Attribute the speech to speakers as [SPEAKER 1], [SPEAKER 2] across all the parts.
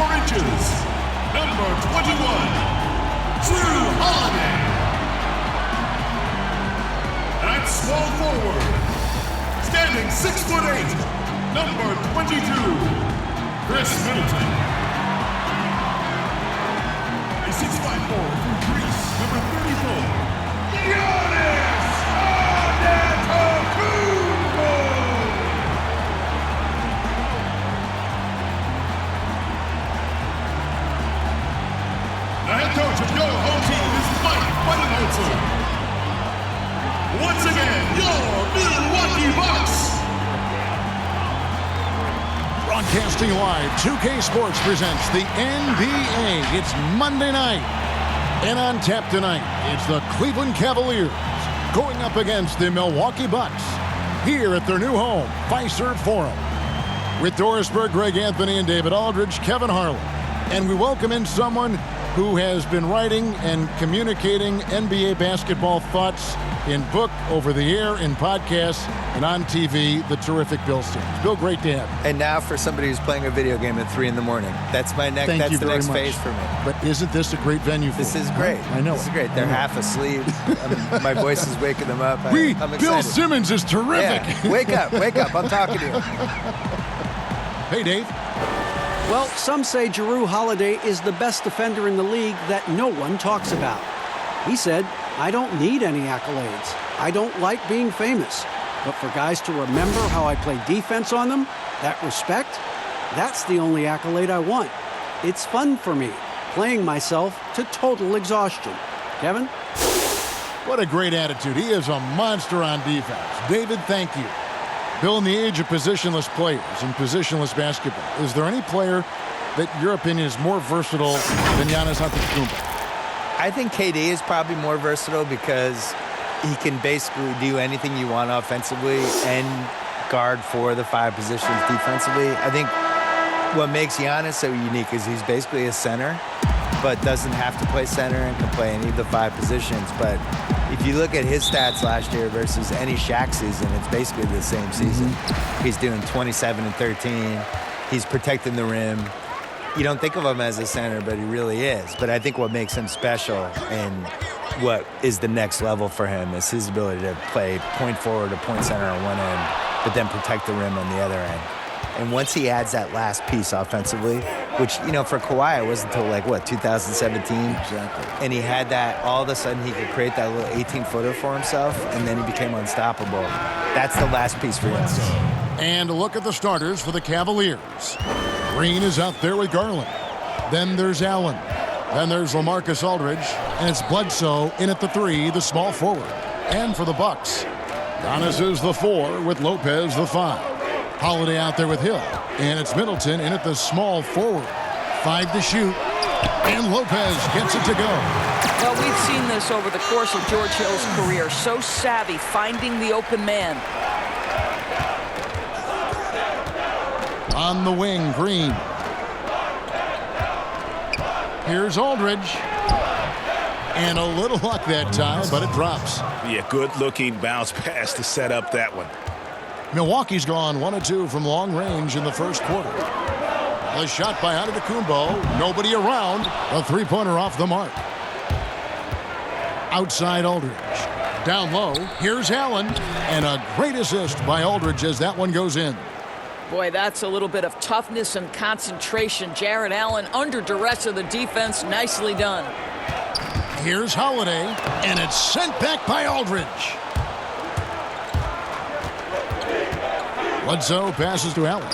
[SPEAKER 1] 4 inches, number 21, Drew Holiday. At small forward, standing 6'8", number 22, Chris Middleton. A 6'5" from Greece, number 34, Giannis Antetokounmpo. The head coach of your home team is Mike Budenholzer. Once again, your Milwaukee Bucks.
[SPEAKER 2] Broadcasting live, 2K Sports presents the NBA. It's Monday night. And on tap tonight, it's the Cleveland Cavaliers going up against the Milwaukee Bucks here at their new home, Fiserv Forum. With Doris Berg, Greg Anthony, and David Aldridge, Kevin Harlan. And we welcome in someone who has been writing and communicating NBA basketball thoughts in book, over the air, in podcasts, and on TV, the terrific Bill Simmons. Bill, great to have you.
[SPEAKER 3] And now for somebody who's playing a video game at 3 in the morning. That's my next. That's the next phase for me.
[SPEAKER 2] But isn't this a great venue for
[SPEAKER 3] This is great.
[SPEAKER 2] I know.
[SPEAKER 3] This is great. They're half asleep. My voice is waking them up. I'm excited.
[SPEAKER 2] Bill Simmons is terrific.
[SPEAKER 3] Yeah. Wake up. I'm talking to you.
[SPEAKER 2] Hey, Dave.
[SPEAKER 4] Well, some say Jrue Holiday is the best defender in the league that no one talks about. He said, "I don't need any accolades. I don't like being famous. But for guys to remember how I play defense on them, that respect, that's the only accolade I want. It's fun for me, playing myself to total exhaustion." Kevin?
[SPEAKER 2] What a great attitude. He is a monster on defense. David, thank you. Bill, in the age of positionless players and positionless basketball, is there any player that your opinion is more versatile than Giannis Antetokounmpo?
[SPEAKER 3] I think KD is probably more versatile because he can basically do anything you want offensively and guard for the 5 positions defensively. I think what makes Giannis so unique is he's basically a center, but doesn't have to play center and can play any of the 5 positions. But if you look at his stats last year versus any Shaq season, it's basically the same season. He's doing 27 and 13. He's protecting the rim. You don't think of him as a center, but he really is. But I think what makes him special and what is the next level for him is his ability to play point forward or point center on one end, but then protect the rim on the other end. And once he adds that last piece offensively, which, for Kawhi, it wasn't until 2017.
[SPEAKER 2] Exactly.
[SPEAKER 3] And he had that, all of a sudden he could create that little 18-footer for himself, and then he became unstoppable. That's the last piece for him.
[SPEAKER 2] And a look at the starters for the Cavaliers. Green is out there with Garland. Then there's Allen. Then there's Lamarcus Aldridge. And it's Bledsoe in at the 3, the small forward. And for the Bucks, Giannis is the 4 with Lopez the 5. Holiday out there with Hill. And it's Middleton in at the small forward. 5 to shoot. And Lopez gets it to go.
[SPEAKER 5] Well, we've seen this over the course of George Hill's career. So savvy, finding the open man.
[SPEAKER 2] On the wing, Green. Here's Aldridge. And a little luck that time, but it drops.
[SPEAKER 6] Yeah, good-looking bounce pass to set up that one.
[SPEAKER 2] Milwaukee's gone 1 of 2 from long range in the first quarter. A shot by Antetokounmpo. Nobody around. A 3-pointer off the mark. Outside Aldridge. Down low. Here's Allen. And a great assist by Aldridge as that one goes in.
[SPEAKER 5] Boy, that's a little bit of toughness and concentration. Jarrett Allen under duress of the defense. Nicely done.
[SPEAKER 2] Here's Holiday. And it's sent back by Aldridge. Bledsoe passes to Allen.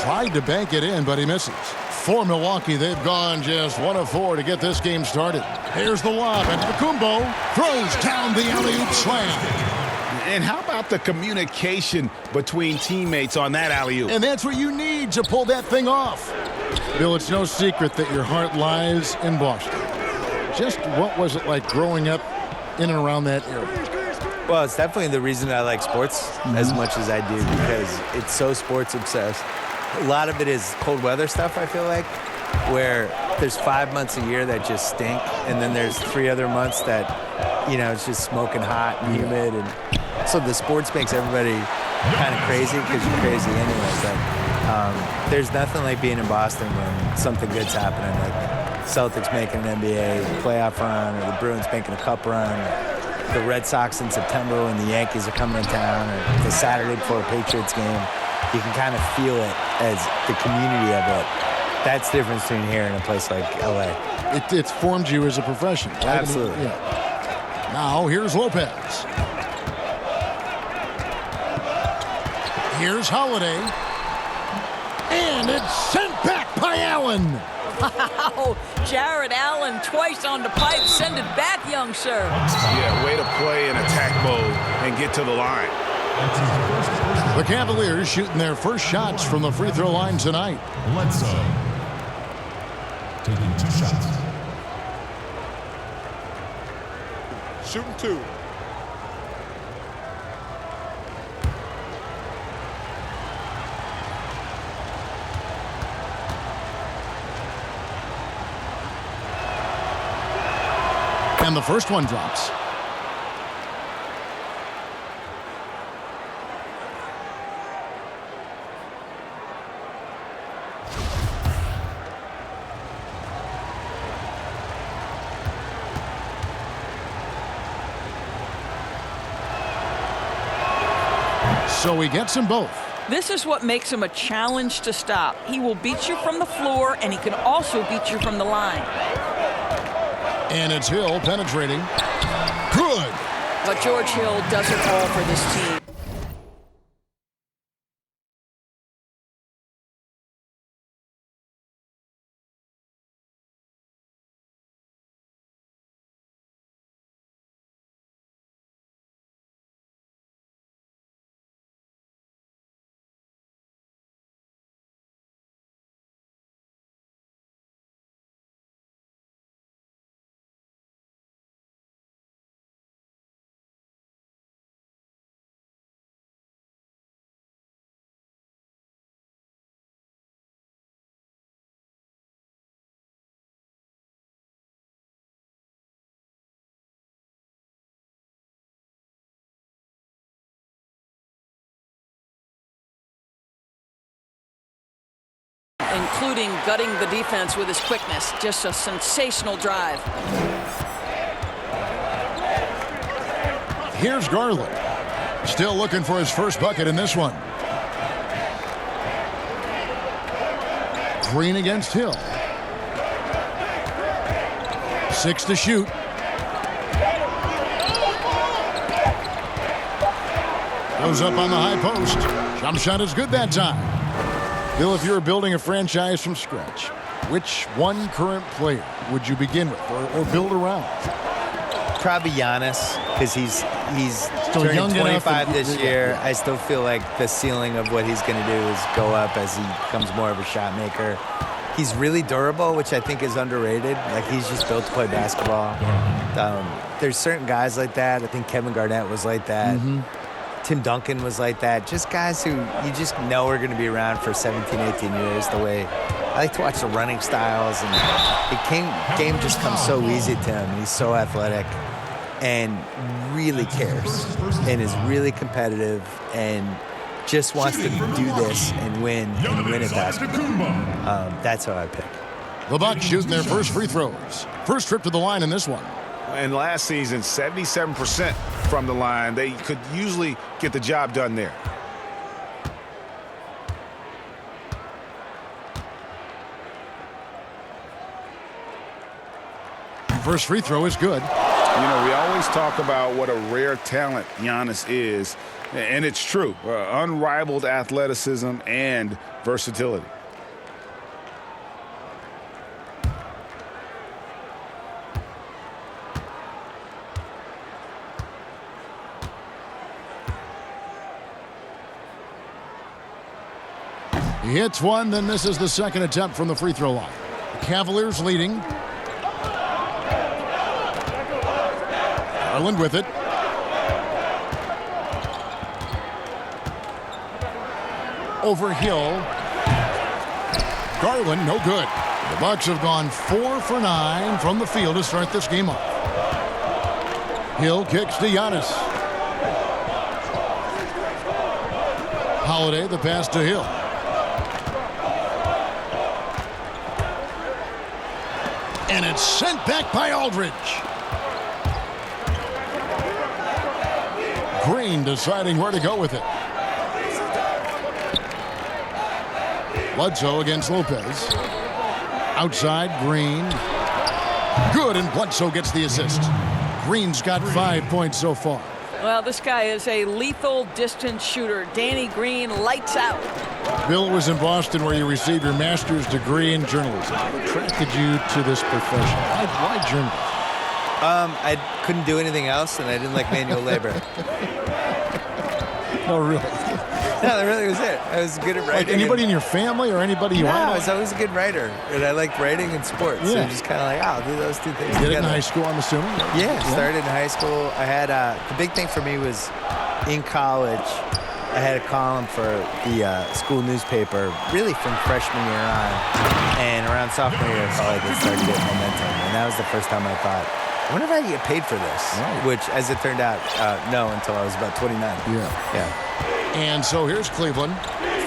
[SPEAKER 2] Tried to bank it in, but he misses. For Milwaukee, they've gone just 1 of 4 to get this game started. Here's the lob, and Antetokounmpo throws down the alley-oop slam.
[SPEAKER 6] And how about the communication between teammates on that alley-oop?
[SPEAKER 2] And that's what you need to pull that thing off. Bill, it's no secret that your heart lies in Boston. Just what was it like growing up in and around that area?
[SPEAKER 3] Well, it's definitely the reason I like sports as much as I do, because it's so sports obsessed. A lot of it is cold weather stuff, I feel like, where there's 5 months a year that just stink, and then there's 3 other months that, it's just smoking hot and humid. And so the sports makes everybody kind of crazy because you're crazy anyways. There's nothing like being in Boston when something good's happening, like Celtics making an NBA playoff run, or the Bruins making a cup run, or the Red Sox in September when the Yankees are coming to town, or the Saturday before a Patriots game. You can kind of feel it as the community of it. That's the difference between here and a place like LA.
[SPEAKER 2] It's formed you as a professional. Right?
[SPEAKER 3] Absolutely.
[SPEAKER 2] Yeah. Now here's Lopez. Here's Holiday. And it's sent back by Allen.
[SPEAKER 5] Wow, Jared Allen twice on the pipe. Send it back, young sir.
[SPEAKER 6] Yeah, way to play in attack mode and get to the line.
[SPEAKER 2] The Cavaliers shooting their first shots from the free throw line tonight.
[SPEAKER 1] Bledsoe taking 2 shots. Shooting 2.
[SPEAKER 2] And the first one drops. So he gets them both.
[SPEAKER 5] This is what makes him a challenge to stop. He will beat you from the floor, and he can also beat you from the line.
[SPEAKER 2] And it's Hill penetrating. Good.
[SPEAKER 5] But George Hill does it all for this team. Including gutting the defense with his quickness. Just a sensational drive.
[SPEAKER 2] Here's Garland. Still looking for his first bucket in this one. Green against Hill. 6 to shoot. Goes up on the high post. Jump shot is good that time. Bill, if you were building a franchise from scratch, which one current player would you begin with or build around?
[SPEAKER 3] Probably Giannis, because he's
[SPEAKER 2] Still
[SPEAKER 3] turning
[SPEAKER 2] young enough
[SPEAKER 3] 25 this year. I still feel like the ceiling of what he's going to do is go up as he becomes more of a shot maker. He's really durable, which I think is underrated. Like, he's just built to play basketball. There's certain guys like that. I think Kevin Garnett was like that. Tim Duncan was like that. Just guys who you just know are going to be around for 17, 18 years. The way I like to watch the running styles, and the game just comes so easy to him. He's so athletic and really cares and is really competitive and just wants to do this and win at basketball. That's how I pick.
[SPEAKER 2] The Bucks shooting their first free throws. First trip to the line in this one.
[SPEAKER 6] And last season, 77% from the line. They could usually get the job done there.
[SPEAKER 2] First free throw is good.
[SPEAKER 6] You know, we always talk about what a rare talent Giannis is, and it's true. Unrivaled athleticism and versatility.
[SPEAKER 2] He hits one, then misses the second attempt from the free throw line. The Cavaliers leading. Garland with it. Over Hill. Garland, no good. The Bucks have gone 4 for 9 from the field to start this game off. Hill kicks to Giannis. Holiday, the pass to Hill. And it's sent back by Aldridge. Green deciding where to go with it. Bledsoe against Lopez. Outside, Green. Good, and Bledsoe gets the assist. Green's got 5 points so far.
[SPEAKER 5] Well, this guy is a lethal distance shooter. Danny Green, lights out.
[SPEAKER 2] Bill was in Boston where you received your master's degree in journalism. What attracted you to this profession? Why journalism?
[SPEAKER 3] I couldn't do anything else, and I didn't like manual labor.
[SPEAKER 2] Oh, really?
[SPEAKER 3] No, that really was it. I was good at writing.
[SPEAKER 2] Like anybody in your family or anybody you
[SPEAKER 3] No,
[SPEAKER 2] want?
[SPEAKER 3] I was always a good writer, and I liked writing and sports.
[SPEAKER 2] Yeah.
[SPEAKER 3] So just kind of like, I'll do those two things
[SPEAKER 2] You did
[SPEAKER 3] together.
[SPEAKER 2] it in high school, I'm assuming?
[SPEAKER 3] Yeah, started in high school. I had the big thing for me was in college. I had a column for the school newspaper, really from freshman year on, and around sophomore year of college, I started getting momentum, and that was the first time I thought, I wonder if I can get paid for this.
[SPEAKER 2] Right.
[SPEAKER 3] Which, as it turned out, no, until I was about 29.
[SPEAKER 2] Yeah. And so here's Cleveland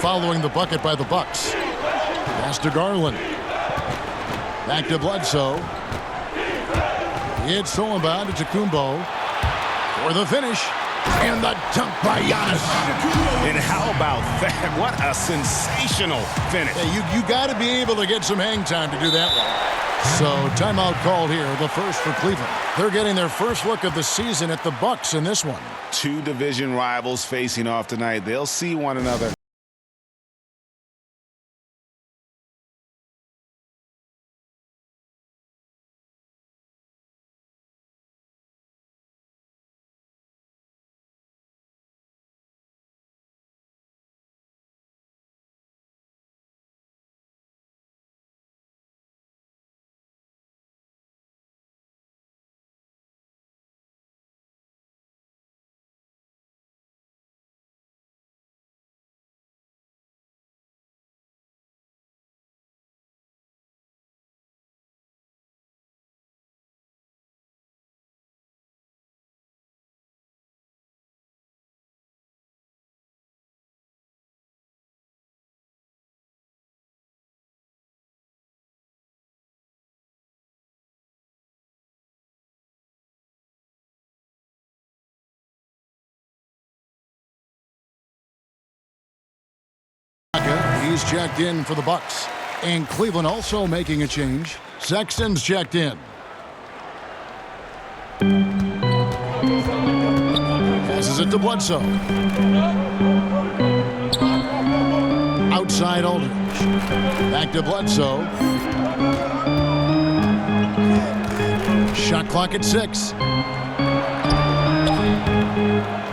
[SPEAKER 2] following the bucket by the Bucks. Pass to Garland. Back to Bledsoe. It's Solomon to Kumbo for the finish. And the dunk by Giannis.
[SPEAKER 6] And how about that? What a sensational finish.
[SPEAKER 2] Hey, you got to be able to get some hang time to do that one. So timeout called here, the first for Cleveland. They're getting their first look of the season at the Bucks in this one.
[SPEAKER 6] Two division rivals facing off tonight. They'll see one another.
[SPEAKER 2] He's checked in for the Bucks. And Cleveland also making a change. Sexton's checked in. Passes it to Bledsoe. Outside Aldridge. Back to Bledsoe. Shot clock at 6.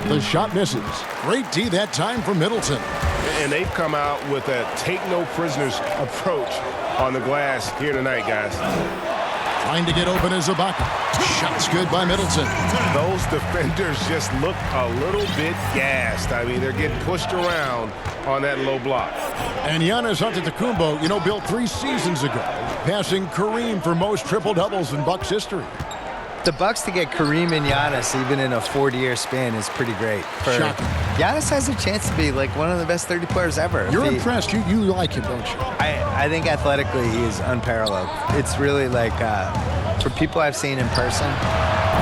[SPEAKER 2] The shot misses. Great D that time from Middleton.
[SPEAKER 7] And they've come out with a take-no-prisoners approach on the glass here tonight, guys.
[SPEAKER 2] Trying to get open is Ibaka. Shot's good by Middleton.
[SPEAKER 7] Those defenders just look a little bit gassed. I mean, they're getting pushed around on that low block.
[SPEAKER 2] And Giannis Antetokounmpo, built 3 seasons ago, passing Kareem for most triple-doubles in Bucks history.
[SPEAKER 3] The Bucks to get Kareem and Giannis even in a 40-year span is pretty great.
[SPEAKER 2] Shocking.
[SPEAKER 3] Giannis has a chance to be like one of the best 30 players ever.
[SPEAKER 2] You're impressed. You like him, don't you?
[SPEAKER 3] I think athletically he is unparalleled. It's really like for people I've seen in person,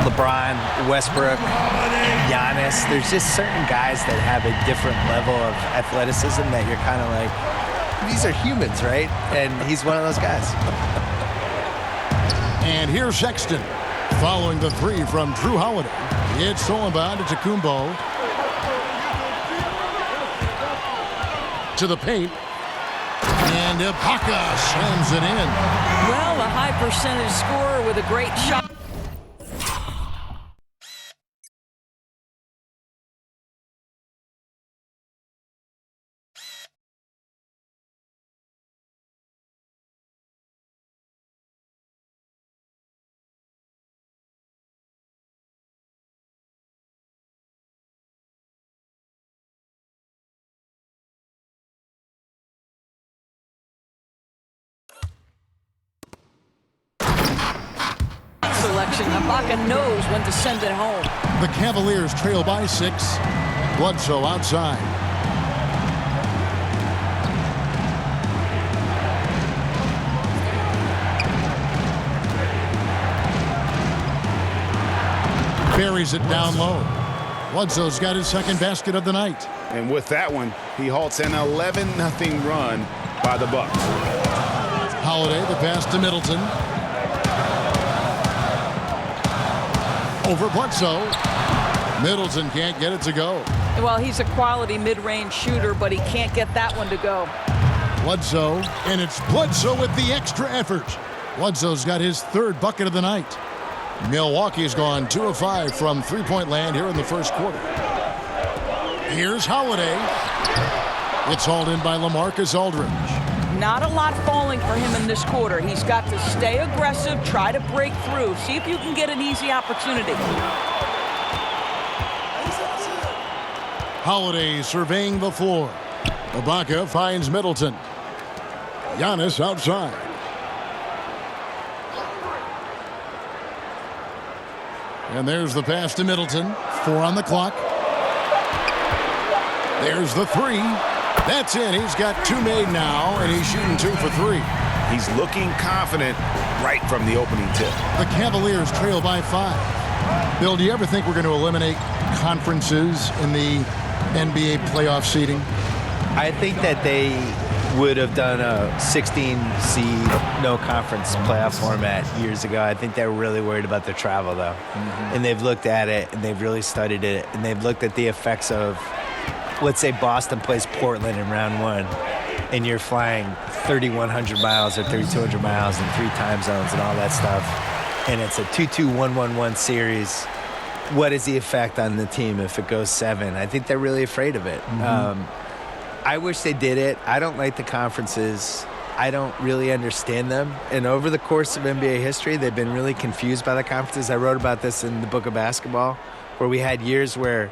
[SPEAKER 3] LeBron, Westbrook, Giannis, there's just certain guys that have a different level of athleticism that you're kind of like, these are humans, right? And he's one of those guys.
[SPEAKER 2] And here's Sexton. Following the 3 from Drew Holiday. It's Solomon to Kumbo. To the paint. And Ibaka slams it in.
[SPEAKER 5] Well, a high percentage scorer with a great shot. Selection. Ibaka knows when to send it home.
[SPEAKER 2] The Cavaliers trail by 6. Bledsoe outside. Buries it down low. Bledsoe's got his second basket of the night.
[SPEAKER 6] And with that one, he halts an 11-0 run by the Bucks.
[SPEAKER 2] Holiday, the pass to Middleton. Over Bledsoe. Middleton can't get it to go.
[SPEAKER 5] Well, he's a quality mid-range shooter, but he can't get that one to go.
[SPEAKER 2] Bledsoe, and it's Bledsoe with the extra effort. Bledsoe's got his third bucket of the night. Milwaukee's gone 2 of 5 from three-point land here in the first quarter. Here's Holiday. It's hauled in by Lamarcus Aldridge.
[SPEAKER 5] Not a lot falling for him in this quarter. He's got to stay aggressive, try to break through, see if you can get an easy opportunity.
[SPEAKER 2] Holiday surveying the floor. Ibaka finds Middleton. Giannis outside. And there's the pass to Middleton. 4 on the clock. There's the three. That's in. He's got 2 made now, and he's shooting 2 for 3.
[SPEAKER 6] He's looking confident right from the opening tip.
[SPEAKER 2] The Cavaliers trail by 5. Bill, do you ever think we're going to eliminate conferences in the NBA playoff seeding?
[SPEAKER 3] I think that they would have done a 16-seed no conference playoff format years ago. I think they're really worried about the travel, though. And they've looked at it, and they've really studied it, and they've looked at the effects of, let's say Boston plays Portland in round 1, and you're flying 3,100 miles or 3,200 miles in 3 time zones and all that stuff, and it's a 2-2-1-1-1 series. What is the effect on the team if it goes 7? I think they're really afraid of it. I wish they did it. I don't like the conferences. I don't really understand them. And over the course of NBA history, they've been really confused by the conferences. I wrote about this in the book of basketball, where we had years where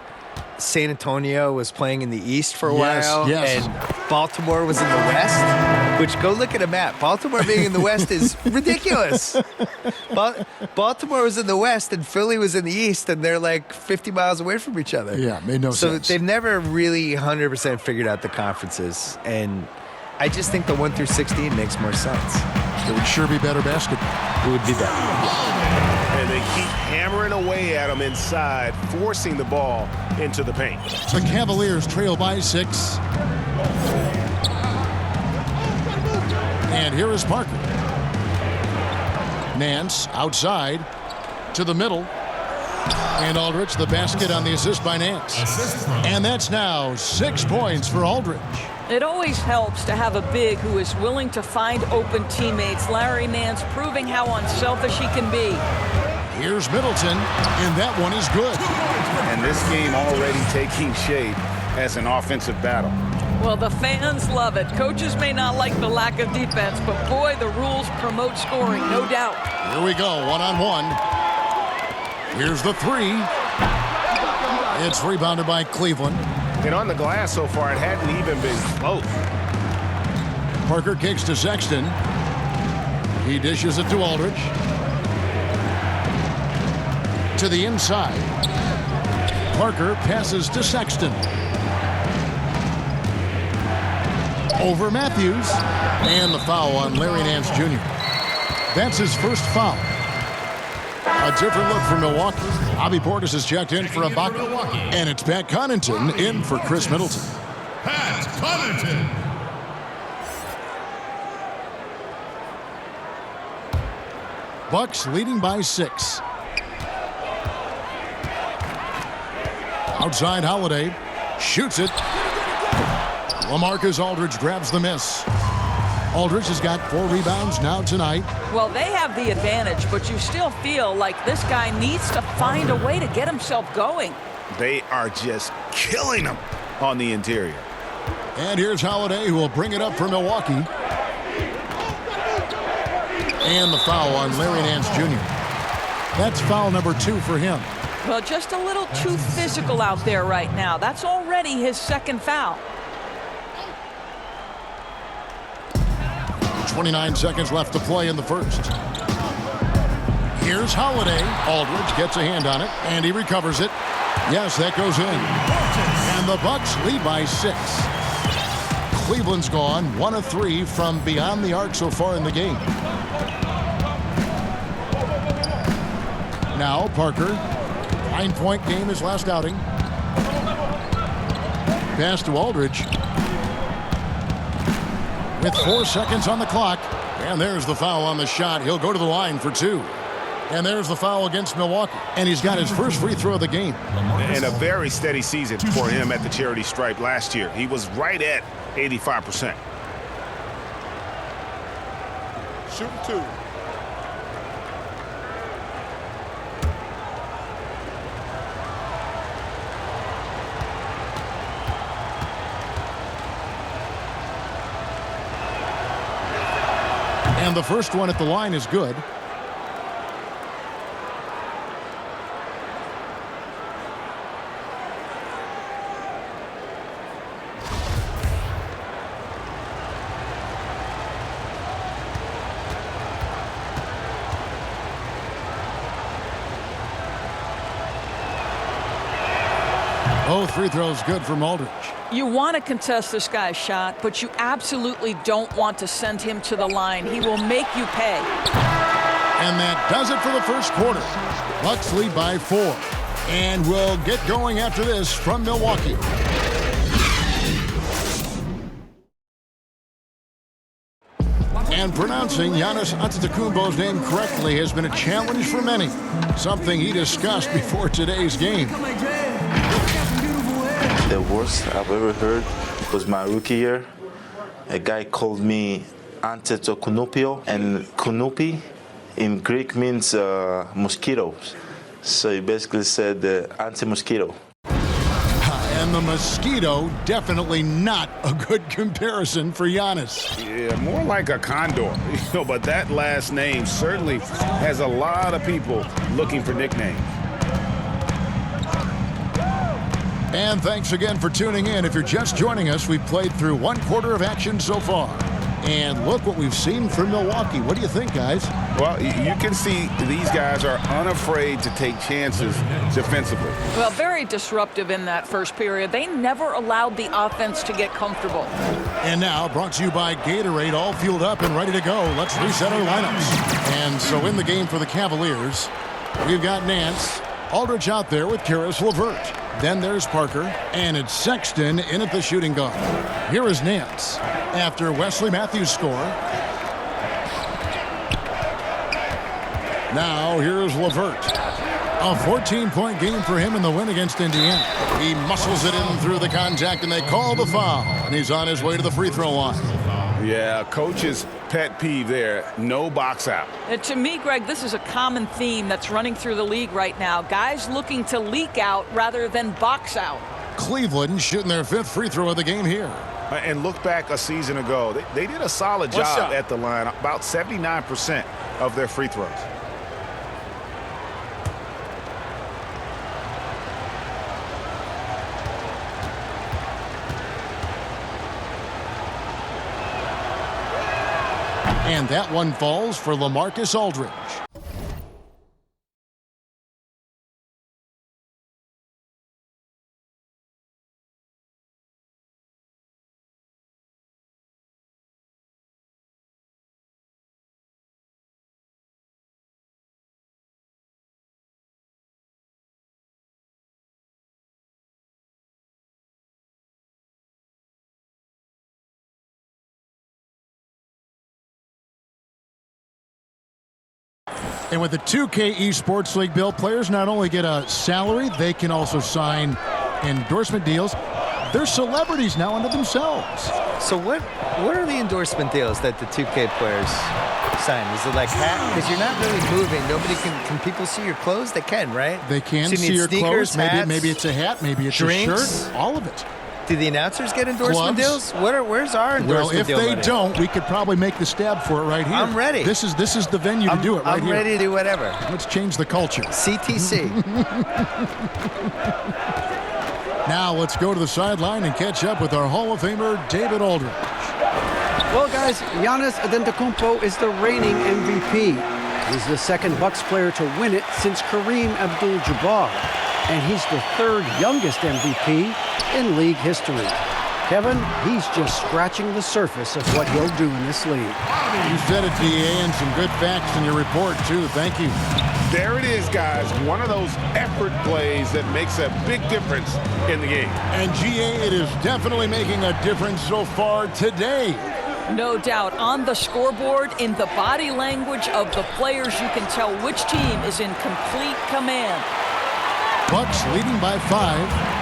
[SPEAKER 3] San Antonio was playing in the East for a while, and Baltimore was in the West, which, go look at a map. Baltimore being in the West is ridiculous. Baltimore was in the West, and Philly was in the East, and they're like 50 miles away from each other.
[SPEAKER 2] Yeah, made no sense.
[SPEAKER 3] So they've never really 100% figured out the conferences, and I just think the 1 through 16 makes more sense.
[SPEAKER 2] It would sure be better basketball.
[SPEAKER 3] It would be better.
[SPEAKER 7] And they keep hammering away at him inside, forcing the ball into the paint.
[SPEAKER 2] The Cavaliers trail by 6. And here is Parker. Nance outside to the middle. And Aldridge, the basket on the assist by Nance. And that's now 6 points for Aldridge.
[SPEAKER 5] It always helps to have a big who is willing to find open teammates. Larry Nance proving how unselfish he can be.
[SPEAKER 2] Here's Middleton, and that one is good.
[SPEAKER 6] And this game already taking shape as an offensive battle.
[SPEAKER 5] Well, the fans love it. Coaches may not like the lack of defense, but boy, the rules promote scoring, no doubt.
[SPEAKER 2] Here we go, 1-on-1. Here's the 3. It's rebounded by Cleveland.
[SPEAKER 7] And on the glass so far, it hadn't even been close.
[SPEAKER 2] Parker kicks to Sexton. He dishes it to Aldridge. To the inside. Parker passes to Sexton. Over Matthews. And the foul on Larry Nance Jr. That's his first foul. A different look for Milwaukee. Bobby Portis has checked in for Ibaka. And it's Pat Connaughton in for Chris Middleton.
[SPEAKER 1] Pat Connaughton.
[SPEAKER 2] Bucks leading by 6. Outside Holiday. Shoots it. Lamarcus Aldridge grabs the miss. Aldridge has got 4 rebounds now tonight.
[SPEAKER 5] Well, they have the advantage, but you still feel like this guy needs to find a way to get himself going.
[SPEAKER 6] They are just killing him on the interior.
[SPEAKER 2] And here's Holiday, who will bring it up for Milwaukee. And the foul on Larry Nance Jr. That's foul number 2 for him.
[SPEAKER 5] Well, just a little too physical out there right now. That's already his second foul.
[SPEAKER 2] 29 seconds left to play in the first. Here's Holiday. Aldridge gets a hand on it, and he recovers it. Yes, that goes in. And the Bucks lead by 6. Cleveland's gone 1 of 3 from beyond the arc so far in the game. Now Parker 9-point game his last outing. Pass to Aldridge. With 4 seconds on the clock. And there's the foul on the shot. He'll go to the line for 2. And there's the foul against Milwaukee. And he's got his first free throw of the game.
[SPEAKER 6] And a very steady season for him at the charity stripe last year. He was right at 85%.
[SPEAKER 1] Shoot 2.
[SPEAKER 2] And the first one at the line is good. Both free throws good from Aldridge.
[SPEAKER 5] You want to contest this guy's shot, but you absolutely don't want to send him to the line. He will make you pay.
[SPEAKER 2] And that does it for the first quarter. Bucks lead by 4. And we'll get going after this from Milwaukee. And pronouncing Giannis Antetokounmpo's name correctly has been a challenge for many. Something he discussed before today's game.
[SPEAKER 8] The worst I've ever heard was my rookie year. A guy called me Antetokounmpo, and Kunupi in Greek means mosquitoes. So he basically said anti-mosquito.
[SPEAKER 2] And the mosquito, definitely not a good comparison for Giannis.
[SPEAKER 6] Yeah, more like a condor. But that last name certainly has a lot of people looking for nicknames.
[SPEAKER 2] And thanks again for tuning in. If you're just joining us, we've played through 1 quarter of action so far. And look what we've seen from Milwaukee. What do you think, guys?
[SPEAKER 6] Well, you can see these guys are unafraid to take chances defensively.
[SPEAKER 5] Well, very disruptive in that first period. They never allowed the offense to get comfortable.
[SPEAKER 2] And now, brought to you by Gatorade, all fueled up and ready to go. Let's reset our lineups. And so in the game for the Cavaliers, we've got Nance, Aldridge out there with Karis LeVert. Then there's Parker, and it's Sexton in at the shooting guard. Here is Nance after Wesley Matthews' score. Now here's LeVert. A 14-point game for him in the win against Indiana. He muscles it in through the contact, and they call the foul. And he's on his way to the free throw line.
[SPEAKER 6] Yeah, coach's pet peeve there, no box out.
[SPEAKER 5] To me, Greg, this is a common theme that's running through the league right now. Guys looking to leak out rather than box out.
[SPEAKER 2] Cleveland shooting their 5th free throw of the game here.
[SPEAKER 6] And look back a season ago, they did a solid job at the line, about 79% of their free throws.
[SPEAKER 2] And that one falls for Lamarcus Aldridge. And with the 2K Esports League, Bill, players not only get a salary, they can also sign endorsement deals. They're celebrities now unto themselves.
[SPEAKER 3] So what are the endorsement deals that the 2K players sign? Is it like hat? Because you're not really moving. Nobody can people see your clothes? They can, right?
[SPEAKER 2] They can
[SPEAKER 3] so
[SPEAKER 2] see your
[SPEAKER 3] sneakers,
[SPEAKER 2] clothes. Maybe it's a hat. Maybe it's
[SPEAKER 3] drinks,
[SPEAKER 2] a shirt. All of it.
[SPEAKER 3] Do the announcers get endorsement
[SPEAKER 2] Clubs.
[SPEAKER 3] deals? Where's our endorsement deal?
[SPEAKER 2] Well, if they
[SPEAKER 3] money?
[SPEAKER 2] don't, we could probably make the stab for it right here.
[SPEAKER 3] I'm ready.
[SPEAKER 2] This is the venue to do it right here.
[SPEAKER 3] I'm ready to do whatever.
[SPEAKER 2] Let's change the culture.
[SPEAKER 3] CTC.
[SPEAKER 2] Now let's go to the sideline and catch up with our Hall of Famer, David Aldridge.
[SPEAKER 4] Well, guys, Giannis Antetokounmpo is the reigning MVP. He's the second Bucks player to win it since Kareem Abdul-Jabbar. And he's the 3rd youngest MVP in league history. Kevin, he's just scratching the surface of what he'll do in this league.
[SPEAKER 2] You said it, DA, and some good facts in your report, too. Thank you.
[SPEAKER 6] There it is, guys. One of those effort plays that makes a big difference in the game.
[SPEAKER 2] And, GA, it is definitely making a difference so far today.
[SPEAKER 5] No doubt. On the scoreboard, in the body language of the players, you can tell which team is in complete command.
[SPEAKER 2] Bucks leading by 5.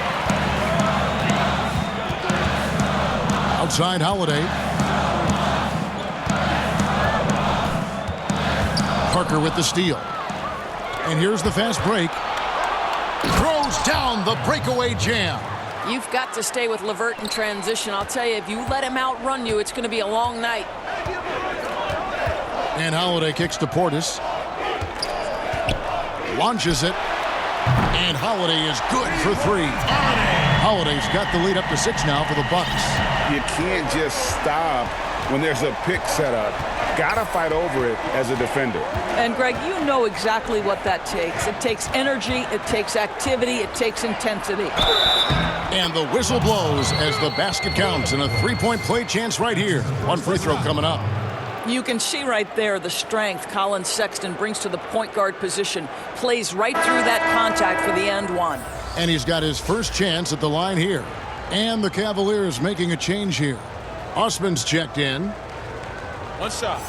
[SPEAKER 2] Outside Holiday. Parker with the steal. And here's the fast break. Throws down the breakaway jam.
[SPEAKER 5] You've got to stay with LeVert in transition. I'll tell you, if you let him outrun you, it's going to be a long night.
[SPEAKER 2] And Holiday kicks to Portis. Launches it. And Holiday is good for 3. Holiday's got the lead up to 6 now for the Bucks.
[SPEAKER 6] You can't just stop when there's a pick set up. Gotta fight over it as a defender.
[SPEAKER 5] And Greg, you know exactly what that takes. It takes energy, it takes activity, it takes intensity.
[SPEAKER 2] And the whistle blows as the basket counts and a 3-point play chance right here. One free throw coming up.
[SPEAKER 5] You can see right there the strength Colin Sexton brings to the point guard position. Plays right through that contact for the end one.
[SPEAKER 2] And he's got his first chance at the line here. And the Cavaliers making a change here. Osman's checked in.
[SPEAKER 1] One shot.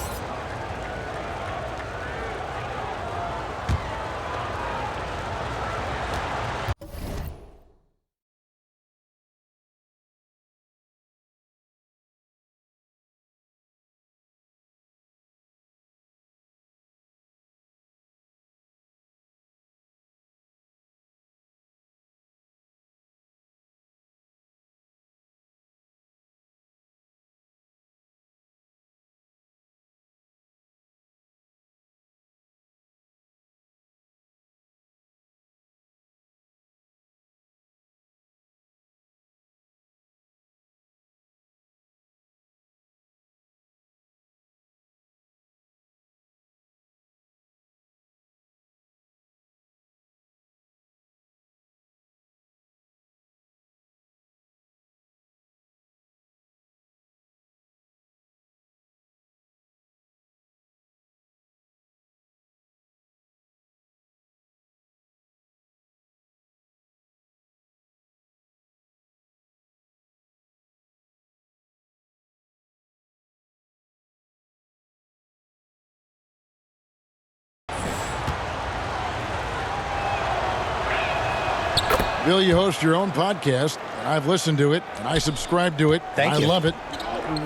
[SPEAKER 2] Bill, you host your own podcast. I've listened to it, and I subscribe to it.
[SPEAKER 3] Thank you.
[SPEAKER 2] I love it.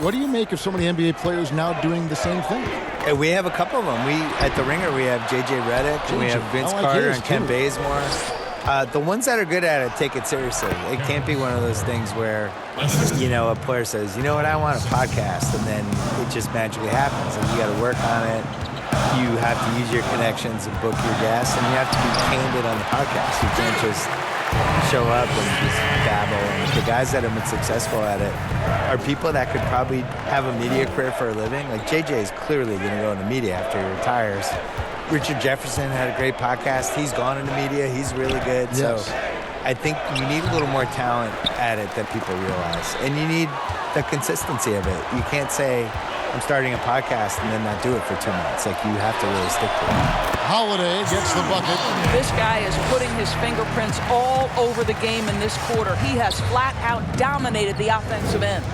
[SPEAKER 2] What do you make of so many NBA players now doing the same thing?
[SPEAKER 3] We have a couple of them. At the Ringer, we have J.J. Redick, and we have Vince Carter and Ken Bazemore. The ones that are good at it take it seriously. It can't be one of those things where, a player says, you know what, I want a podcast, and then it just magically happens. And you got to work on it. You have to use your connections and book your guests, and you have to be candid on the podcast. You can't just show up and just babble. And the guys that have been successful at it are people that could probably have a media career for a living. Like JJ is clearly going to go into media after he retires. Richard Jefferson had a great podcast. He's gone into media. He's really good.
[SPEAKER 2] Yes.
[SPEAKER 3] So I think you need a little more talent at it than people realize. And you need the consistency of it. You can't say, I'm starting a podcast and then not do it for 2 months. Like, you have to really stick to it.
[SPEAKER 2] Holiday gets the bucket.
[SPEAKER 5] This guy is putting his fingerprints all over the game in this quarter. He has flat out dominated the offensive end.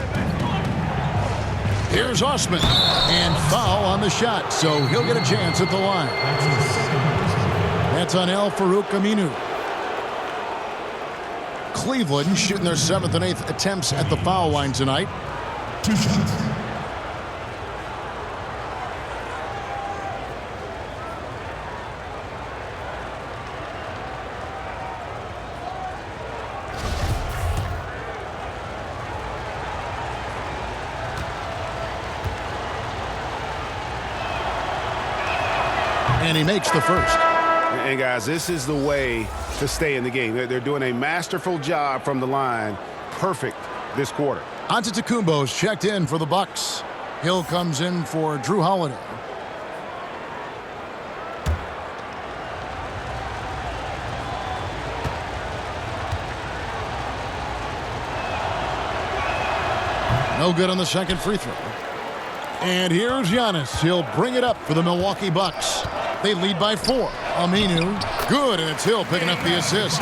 [SPEAKER 2] Here's Osman. And foul on the shot, so he'll get a chance at the line. That's on El Farouk Aminu. Cleveland shooting their 7th and 8th attempts at the foul line tonight.
[SPEAKER 1] 2 shots.
[SPEAKER 2] And he makes the first.
[SPEAKER 6] And guys, this is the way to stay in the game. They're doing a masterful job from the line. Perfect this quarter.
[SPEAKER 2] Antetokounmpo's checked in for the Bucks. Hill comes in for Drew Holiday. No good on the second free throw. And here's Giannis. He'll bring it up for the Milwaukee Bucks. They lead by 4. Aminu, good, and it's Hill picking up the assist.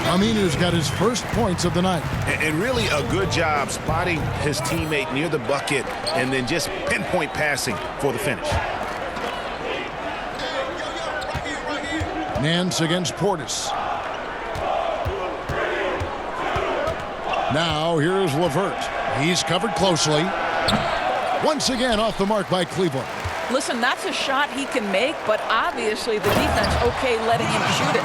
[SPEAKER 2] Aminu's got his first points of the night.
[SPEAKER 6] And really a good job spotting his teammate near the bucket and then just pinpoint passing for the finish.
[SPEAKER 2] Nance against Portis. Now here's LeVert. He's covered closely. Once again off the mark by Cleveland.
[SPEAKER 5] Listen, that's a shot he can make, but obviously the defense okay letting him shoot it.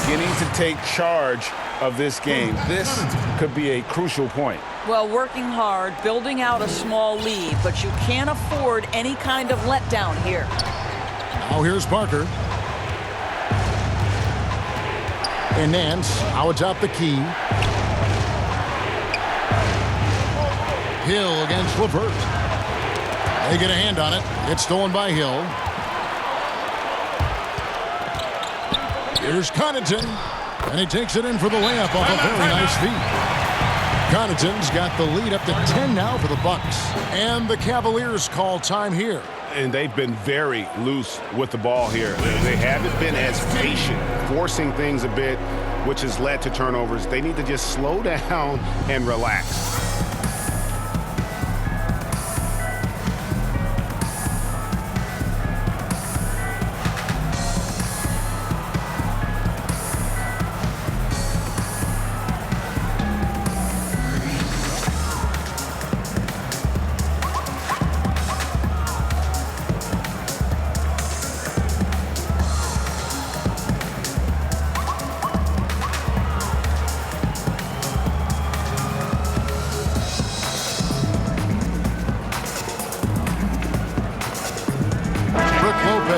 [SPEAKER 6] Beginning to take charge of this game. This could be a crucial point.
[SPEAKER 5] Well, working hard, building out a small lead, but you can't afford any kind of letdown here.
[SPEAKER 2] Now here's Parker. And Nance out top the key. Hill against LeVert. They get a hand on it. It's stolen by Hill. Here's Connaughton. And he takes it in for the layup off a very nice feed. Connaughton's got the lead up to 10 now for the Bucks. And the Cavaliers call time here.
[SPEAKER 6] And they've been very loose with the ball here. They haven't been as patient, forcing things a bit, which has led to turnovers. They need to just slow down and relax.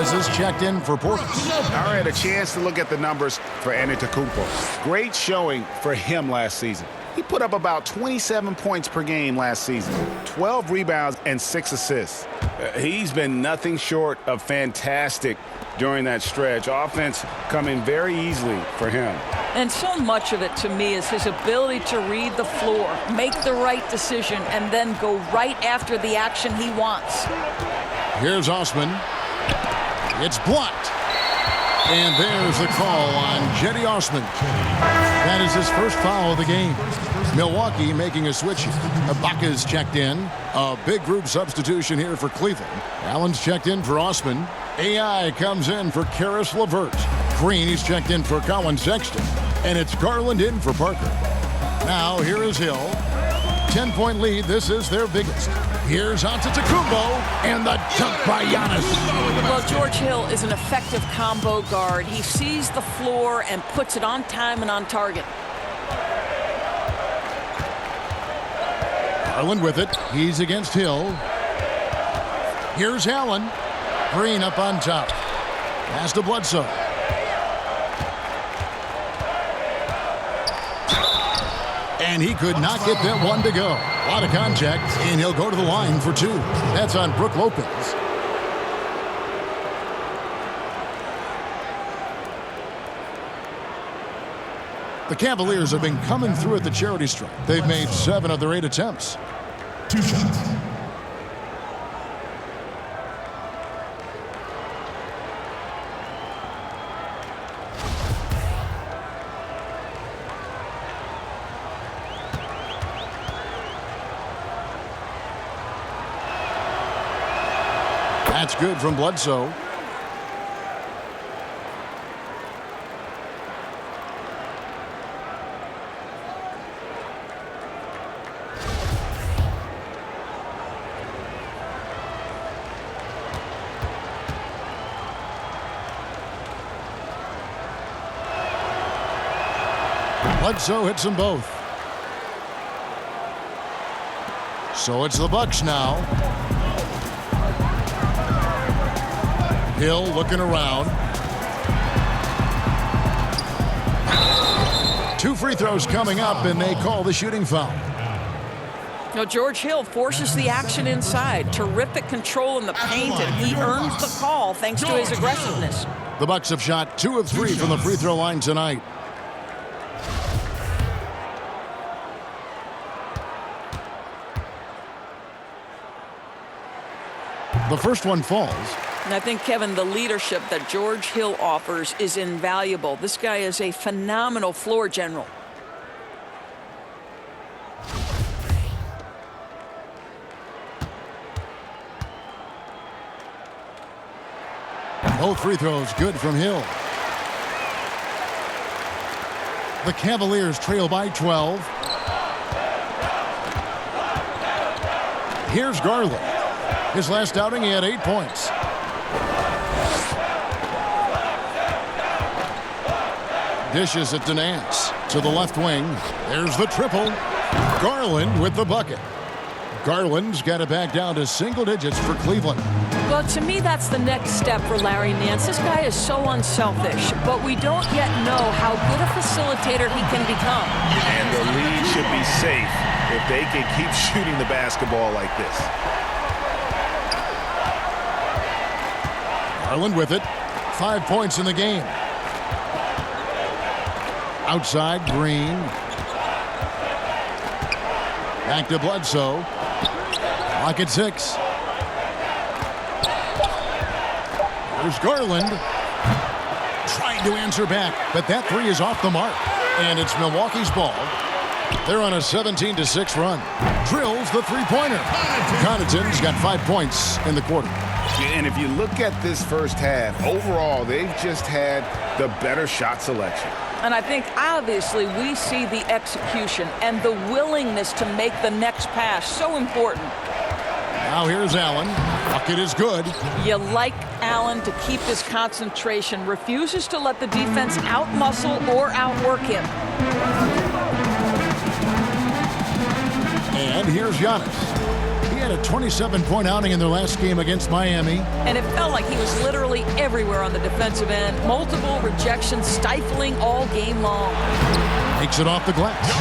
[SPEAKER 2] Is checked in for Portis.
[SPEAKER 6] I had a chance to look at the numbers for Antetokounmpo. Great showing for him last season. He put up about 27 points per game last season, 12 rebounds and 6 assists. He's been nothing short of fantastic during that stretch. Offense coming very easily for him.
[SPEAKER 5] And so much of it to me is his ability to read the floor, make the right decision, and then go right after the action he wants.
[SPEAKER 2] Here's Osman. It's blocked. And there's the call on Jetty Osman. That is his first foul of the game. Milwaukee making a switch. Ibaka's checked in. A big group substitution here for Cleveland. Allen's checked in for Osman. AI comes in for Karis LeVert. Green, he's checked in for Colin Sexton. And it's Garland in for Parker. Now here is Hill. 10-point lead. This is their biggest. Here's Antetokounmpo, and the dunk by Giannis.
[SPEAKER 5] Well, George Hill is an effective combo guard. He sees the floor and puts it on time and on target.
[SPEAKER 2] Garland with it. He's against Hill. Here's Allen. Green up on top. Pass to Bledsoe. And he could not get that one to go. A lot of contact, and he'll go to the line for 2. That's on Brook Lopez. The Cavaliers have been coming through at the charity stripe. They've made 7 of their 8 attempts.
[SPEAKER 1] 2 shots.
[SPEAKER 2] That's good from Bledsoe. Bledsoe hits them both. So it's the Bucks now. Hill looking around. 2 free throws coming up, and they call the shooting foul.
[SPEAKER 5] Now, George Hill forces the action inside. Terrific control in the paint, and he earns the call thanks to his aggressiveness.
[SPEAKER 2] The Bucks have shot 2 of 3 from the free throw line tonight. The first one falls.
[SPEAKER 5] And I think, Kevin, the leadership that George Hill offers is invaluable. This guy is a phenomenal floor general.
[SPEAKER 2] Both free throws good from Hill. The Cavaliers trail by 12. Here's Garland. His last outing, he had 8 points. Dishes it to Nance. To the left wing. There's the triple. Garland with the bucket. Garland's got it back down to single digits for Cleveland.
[SPEAKER 5] Well, to me, that's the next step for Larry Nance. This guy is so unselfish, but we don't yet know how good a facilitator he can become.
[SPEAKER 6] And the lead should be safe if they can keep shooting the basketball like this.
[SPEAKER 2] Garland with it. 5 points in the game. Outside, Green. Back to Bledsoe. Clock at 6. There's Garland. Trying to answer back, but that three is off the mark. And it's Milwaukee's ball. They're on a 17-6 run. Drills the three-pointer. Connaughton's got 5 points in the quarter.
[SPEAKER 6] And if you look at this first half, overall, they've just had the better shot selection.
[SPEAKER 5] And I think, obviously, we see the execution and the willingness to make the next pass so important.
[SPEAKER 2] Now here's Allen. Bucket is good.
[SPEAKER 5] You like Allen to keep his concentration, refuses to let the defense outmuscle or outwork him.
[SPEAKER 2] And here's Giannis. He had a 27-point outing in their last game against Miami.
[SPEAKER 5] And it felt like he was literally everywhere on the defensive end. Multiple rejections, stifling all game long.
[SPEAKER 2] Takes it off the glass.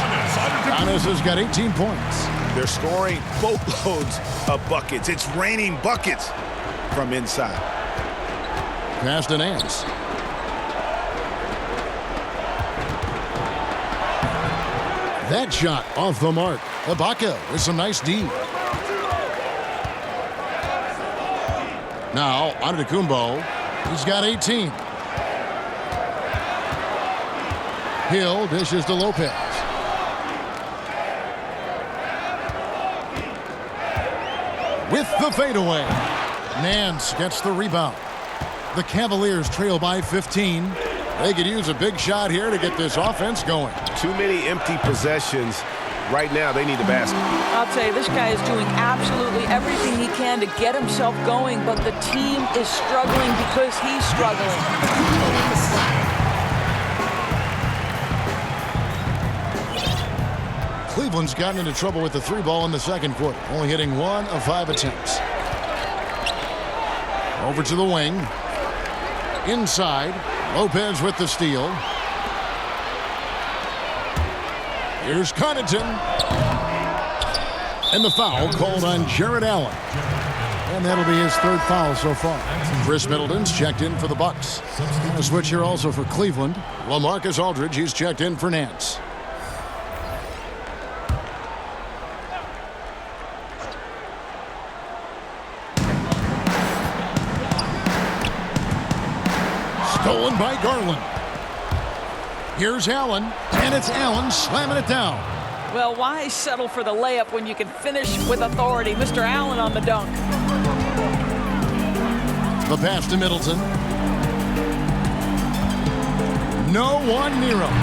[SPEAKER 2] Giannis has got 18 points.
[SPEAKER 6] They're scoring boatloads of buckets. It's raining buckets from inside.
[SPEAKER 2] Pass to Nance. That shot off the mark. Ibaka with some nice D. Now, Antetokounmpo. He's got 18. Hill dishes to Lopez. With the fadeaway. Nance gets the rebound. The Cavaliers trail by 15. They could use a big shot here to get this offense going.
[SPEAKER 7] Too many empty possessions. Right now, they need the basket.
[SPEAKER 5] I'll tell you, this guy is doing absolutely everything he can to get himself going, but the team is struggling because he's struggling.
[SPEAKER 2] Cleveland's gotten into trouble with the three ball in the second quarter, only hitting 1 of 5 attempts. Over to the wing. Inside. Lopez with the steal. Here's Connaughton. And the foul called on Jared Allen. And that'll be his third foul so far. Chris Middleton's checked in for the Bucks. A switch here also for Cleveland. Lamarcus Aldridge, he's checked in for Nance. Stolen by Garland. Here's Allen, and it's Allen slamming it down.
[SPEAKER 5] Well, why settle for the layup when you can finish with authority? Mr. Allen on the dunk.
[SPEAKER 2] The pass to Middleton. No one near him.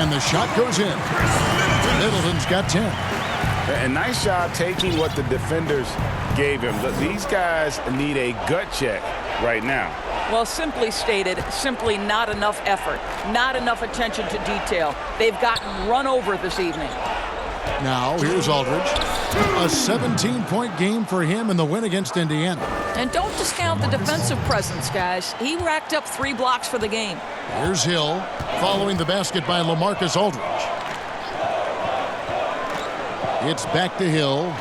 [SPEAKER 2] And the shot goes in. Middleton's got 10.
[SPEAKER 6] A nice job taking what the defenders gave him. These guys need a gut check right now.
[SPEAKER 5] Well, simply stated, simply not enough effort, not enough attention to detail. They've gotten run over this evening.
[SPEAKER 2] Now, here's Aldridge. A 17-point game for him in the win against Indiana.
[SPEAKER 5] And don't discount the defensive presence, guys. He racked up 3 blocks for the game.
[SPEAKER 2] Here's Hill, following the basket by Lamarcus Aldridge. It's back to Hill.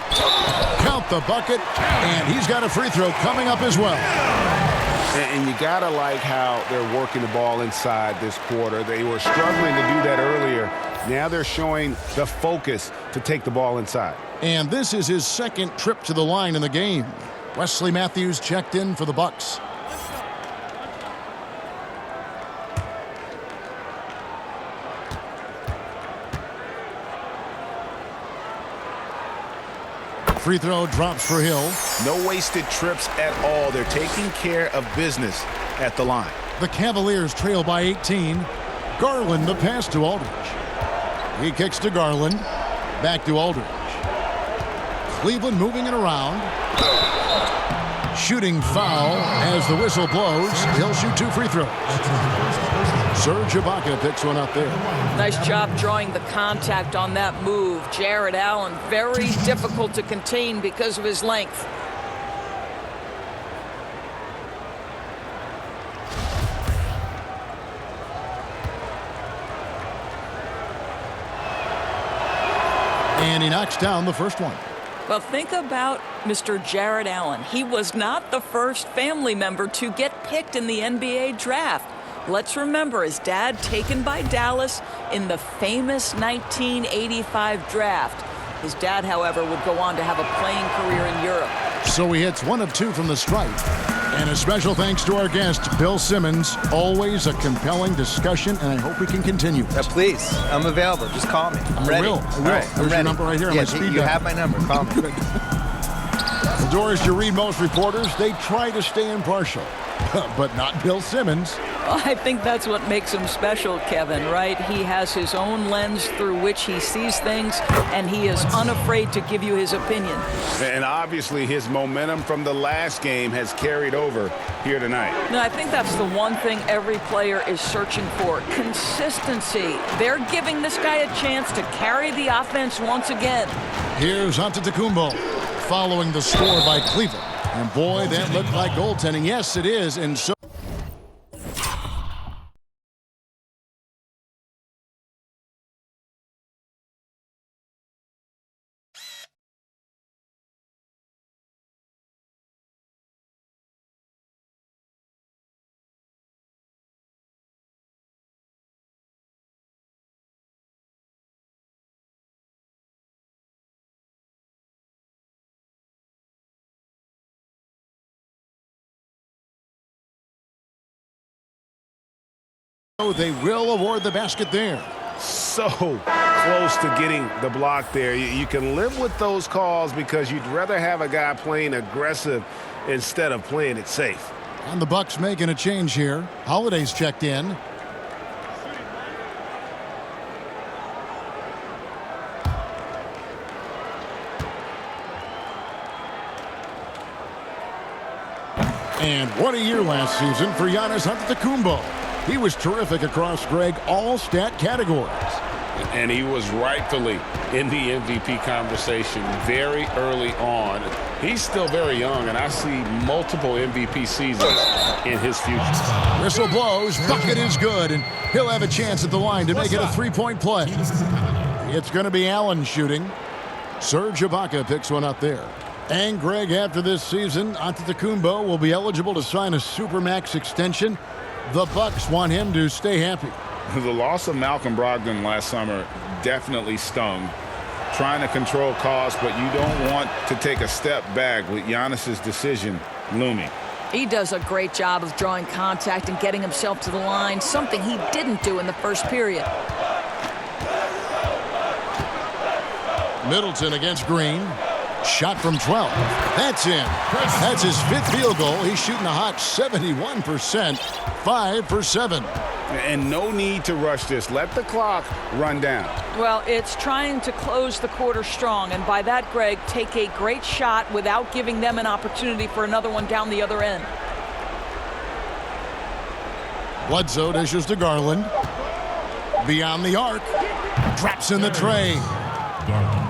[SPEAKER 2] Count the bucket, and he's got a free throw coming up as well.
[SPEAKER 7] And you got to like how they're working the ball inside this quarter. They were struggling to do that earlier. Now they're showing the focus to take the ball inside.
[SPEAKER 2] And this is his second trip to the line in the game. Wesley Matthews checked in for the Bucks. Free throw drops for Hill.
[SPEAKER 6] No wasted trips at all. They're taking care of business at the line.
[SPEAKER 2] The Cavaliers trail by 18. Garland the pass to Aldridge. He kicks to Garland. Back to Aldridge. Cleveland moving it around. Shooting foul as the whistle blows. He'll shoot 2 free throws. Serge Ibaka picks one up there.
[SPEAKER 5] Nice job drawing the contact on that move. Jared Allen, very difficult to contain because of his length.
[SPEAKER 2] And he knocks down the first one.
[SPEAKER 5] Well, think about Mr. Jared Allen. He was not the first family member to get picked in the NBA draft. Let's remember his dad taken by Dallas in the famous 1985 draft. His dad, however, would go on to have a playing career in Europe.
[SPEAKER 2] So he hits 1 of 2 from the stripe. And a special thanks to our guest, Bill Simmons. Always a compelling discussion, and I hope we can continue.
[SPEAKER 3] Please, I'm available. Just call me. I'm ready.
[SPEAKER 2] I will.
[SPEAKER 3] All right,
[SPEAKER 2] There's your number right here on my speed
[SPEAKER 3] You
[SPEAKER 2] dial.
[SPEAKER 3] have my number. Call me.
[SPEAKER 2] Doris, you read most reporters, they try to stay impartial, but not Bill Simmons.
[SPEAKER 5] Well, I think that's what makes him special, Kevin, right? He has his own lens through which he sees things, and he is unafraid to give you his opinion.
[SPEAKER 6] And obviously his momentum from the last game has carried over here tonight.
[SPEAKER 5] No, I think that's the one thing every player is searching for, consistency. They're giving this guy a chance to carry the offense once again.
[SPEAKER 2] Here's Antetokounmpo following the score by Cleveland. And boy, that looked like goaltending. Yes, it is. And so they will award the basket there.
[SPEAKER 6] So close to getting the block there. You can live with those calls because you'd rather have a guy playing aggressive instead of playing it safe.
[SPEAKER 2] And the Bucks making a change here. Holiday's checked in. And what a year last season for Giannis Antetokounmpo. He was terrific across, Greg, all stat categories.
[SPEAKER 7] And he was rightfully in the MVP conversation very early on. He's still very young, and I see multiple MVP seasons in his future.
[SPEAKER 2] Whistle blows, bucket is good, and he'll have a chance at the line to make it a three-point play. It's going to be Allen shooting. Serge Ibaka picks one up there. And, Greg, after this season, Antetokounmpo will be eligible to sign a Supermax extension. The Bucks want him to stay happy.
[SPEAKER 6] The loss of Malcolm Brogdon last summer definitely stung. Trying to control costs, but you don't want to take a step back with Giannis's decision looming.
[SPEAKER 5] He does a great job of drawing contact and getting himself to the line, something he didn't do in the first period.
[SPEAKER 2] Middleton against Green. Shot from 12. That's in. That's his 5th field goal. He's shooting a hot 71%. 5 for 7.
[SPEAKER 6] And no need to rush this. Let the clock run down.
[SPEAKER 5] Well, it's trying to close the quarter strong, and by that, Greg, take a great shot without giving them an opportunity for another one down the other end.
[SPEAKER 2] Bledsoe dishes to Garland. Beyond the arc. Drops in the tray.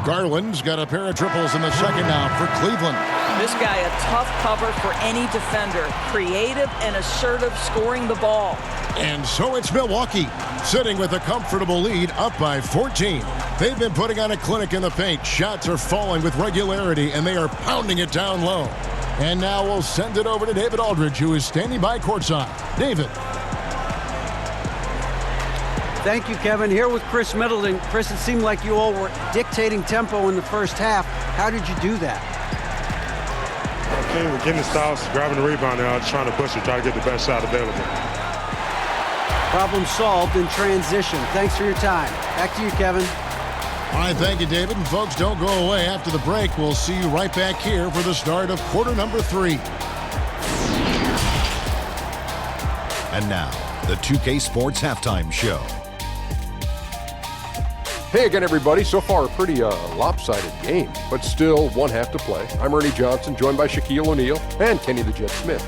[SPEAKER 2] Garland's got a pair of triples in the second now for Cleveland.
[SPEAKER 5] This guy a tough cover for any defender. Creative and assertive scoring the ball.
[SPEAKER 2] And so it's Milwaukee sitting with a comfortable lead up by 14. They've been putting on a clinic in the paint. Shots are falling with regularity and they are pounding it down low. And now we'll send it over to David Aldridge, who is standing by courtside. David.
[SPEAKER 4] Thank you, Kevin. Here with Chris Middleton. Chris, it seemed like you all were dictating tempo in the first half. How did you do that?
[SPEAKER 9] team. We're getting the stops, grabbing the rebound now, just trying to push it, try to get the best shot available.
[SPEAKER 4] Problem solved in transition. Thanks for your time. Back to you, Kevin.
[SPEAKER 2] All right, thank you, David. And folks, don't go away. After the break, we'll see you right back here for the start of quarter number 3.
[SPEAKER 10] And now, the 2K Sports Halftime Show.
[SPEAKER 11] Hey again, everybody. So far, a pretty lopsided game, but still one half to play. I'm Ernie Johnson, joined by Shaquille O'Neal and Kenny the Jet Smith.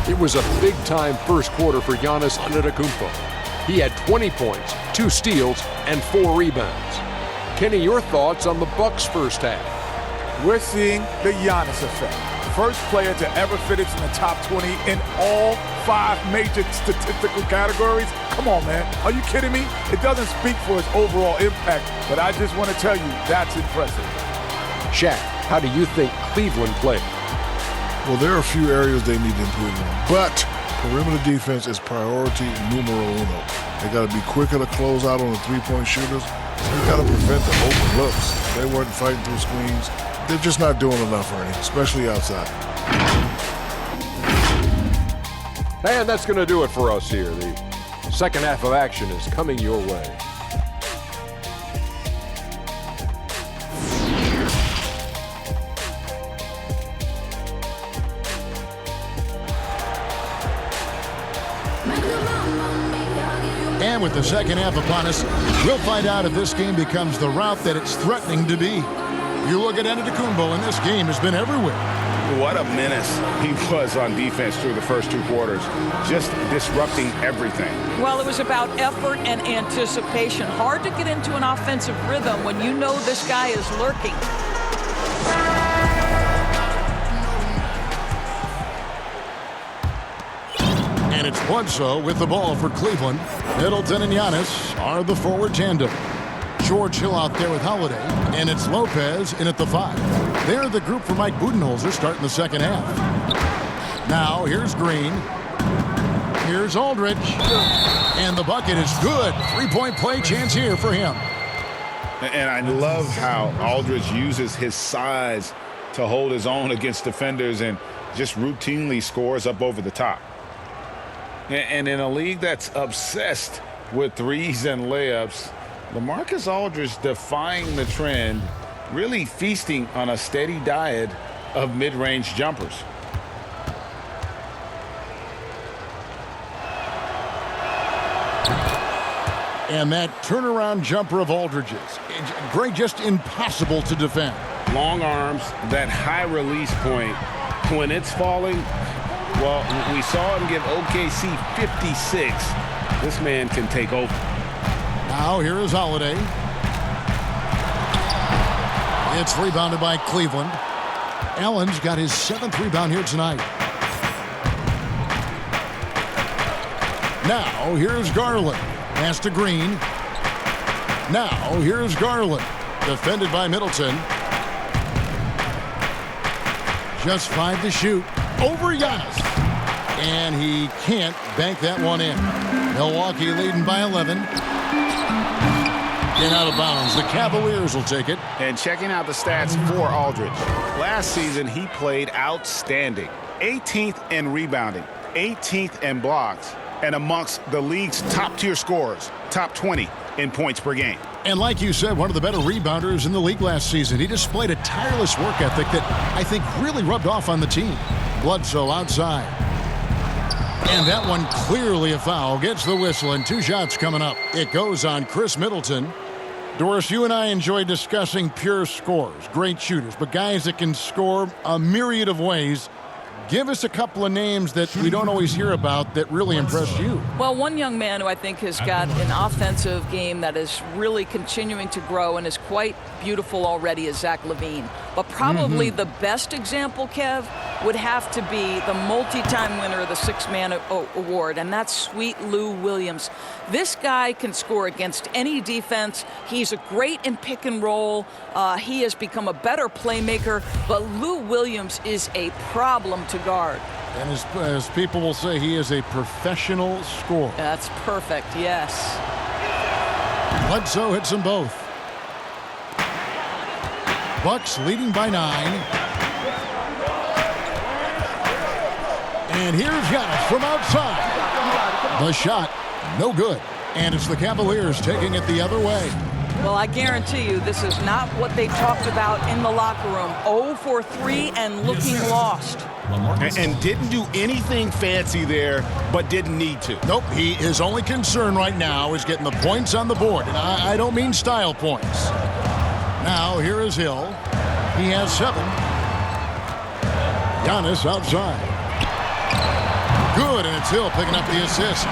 [SPEAKER 11] It was a big-time first quarter for Giannis Antetokounmpo. He had 20 points, 2 steals, and 4 rebounds. Kenny, your thoughts on the Bucks' first half?
[SPEAKER 12] We're seeing the Giannis effect. First player to ever finish in the top 20 in all 5 major statistical categories. Come on, man. Are you kidding me? It doesn't speak for his overall impact, but I just want to tell you, that's impressive.
[SPEAKER 11] Shaq, how do you think Cleveland played?
[SPEAKER 13] Well, there are a few areas they need to improve on, but perimeter defense is priority numero uno. They got to be quicker to close out on the three-point shooters. They got to prevent the open looks. They weren't fighting through screens. They're just not doing enough, Ernie, especially outside.
[SPEAKER 11] And that's going to do it for us here. The second half of action is coming your way.
[SPEAKER 2] And with the second half upon us, we'll find out if this game becomes the route that it's threatening to be. You look at Antetokounmpo, and this game has been everywhere.
[SPEAKER 6] What a menace he was on defense through the first 2 quarters, just disrupting everything.
[SPEAKER 5] Well, it was about effort and anticipation. Hard to get into an offensive rhythm when you know this guy is lurking.
[SPEAKER 2] And it's Bledsoe with the ball for Cleveland. Middleton and Giannis are the forward tandem. George Hill out there with Holiday, and it's Lopez in at the 5. They're the group for Mike Budenholzer starting the second half. Now here's Green. Here's Aldridge. And the bucket is good. 3-point play chance here for him.
[SPEAKER 6] And I love how Aldridge uses his size to hold his own against defenders and just routinely scores up over the top. And in a league that's obsessed with threes and layups, Lamarcus Aldridge defying the trend, really feasting on a steady diet of mid-range jumpers.
[SPEAKER 2] And that turnaround jumper of Aldridge's. Great, just impossible to defend.
[SPEAKER 7] Long arms, that high release point. When it's falling, well, we saw him give OKC 56. This man can take over.
[SPEAKER 2] Now here is Holiday. It's rebounded by Cleveland. Allen's got his 7th rebound here tonight. Now here's Garland. Pass to Green. Now here's Garland. Defended by Middleton. Just 5 to shoot. Over Giannis. And he can't bank that one in. Milwaukee leading by 11. And out of bounds. The Cavaliers will take it.
[SPEAKER 6] And checking out the stats for Aldridge. Last season, he played outstanding. 18th in rebounding, 18th in blocks, and amongst the league's top-tier scorers, top 20 in points per game.
[SPEAKER 2] And like you said, one of the better rebounders in the league last season. He displayed a tireless work ethic that I think really rubbed off on the team. Bledsoe outside. And that one clearly a foul. Gets the whistle, and 2 shots coming up. It goes on Chris Middleton. Doris, you and I enjoy discussing pure scorers, great shooters, but guys that can score a myriad of ways. Give us a couple of names that we don't always hear about that really impressed you.
[SPEAKER 5] Well, one young man who I think has got an offensive game that is really continuing to grow and is quite beautiful already is Zach LaVine. But probably the best example, Kev, would have to be the multi-time winner of the Six-Man Award, and that's Sweet Lou Williams. This guy can score against any defense. He's a great in pick and roll. He has become a better playmaker, but Lou Williams is a problem to guard.
[SPEAKER 2] And as people will say, he is a professional scorer.
[SPEAKER 5] That's perfect, yes.
[SPEAKER 2] Bledsoe hits them both. Bucks leading by 9. And here's Giannis from outside. The shot, no good. And it's the Cavaliers taking it the other way.
[SPEAKER 5] Well, I guarantee you this is not what they talked about in the locker room. 0 for 3 and looking lost.
[SPEAKER 6] And didn't do anything fancy there, but didn't need to.
[SPEAKER 2] Nope, his only concern right now is getting the points on the board. And I don't mean style points. Now, here is Hill. He has 7. Giannis outside. Good, and it's Hill picking up the assist.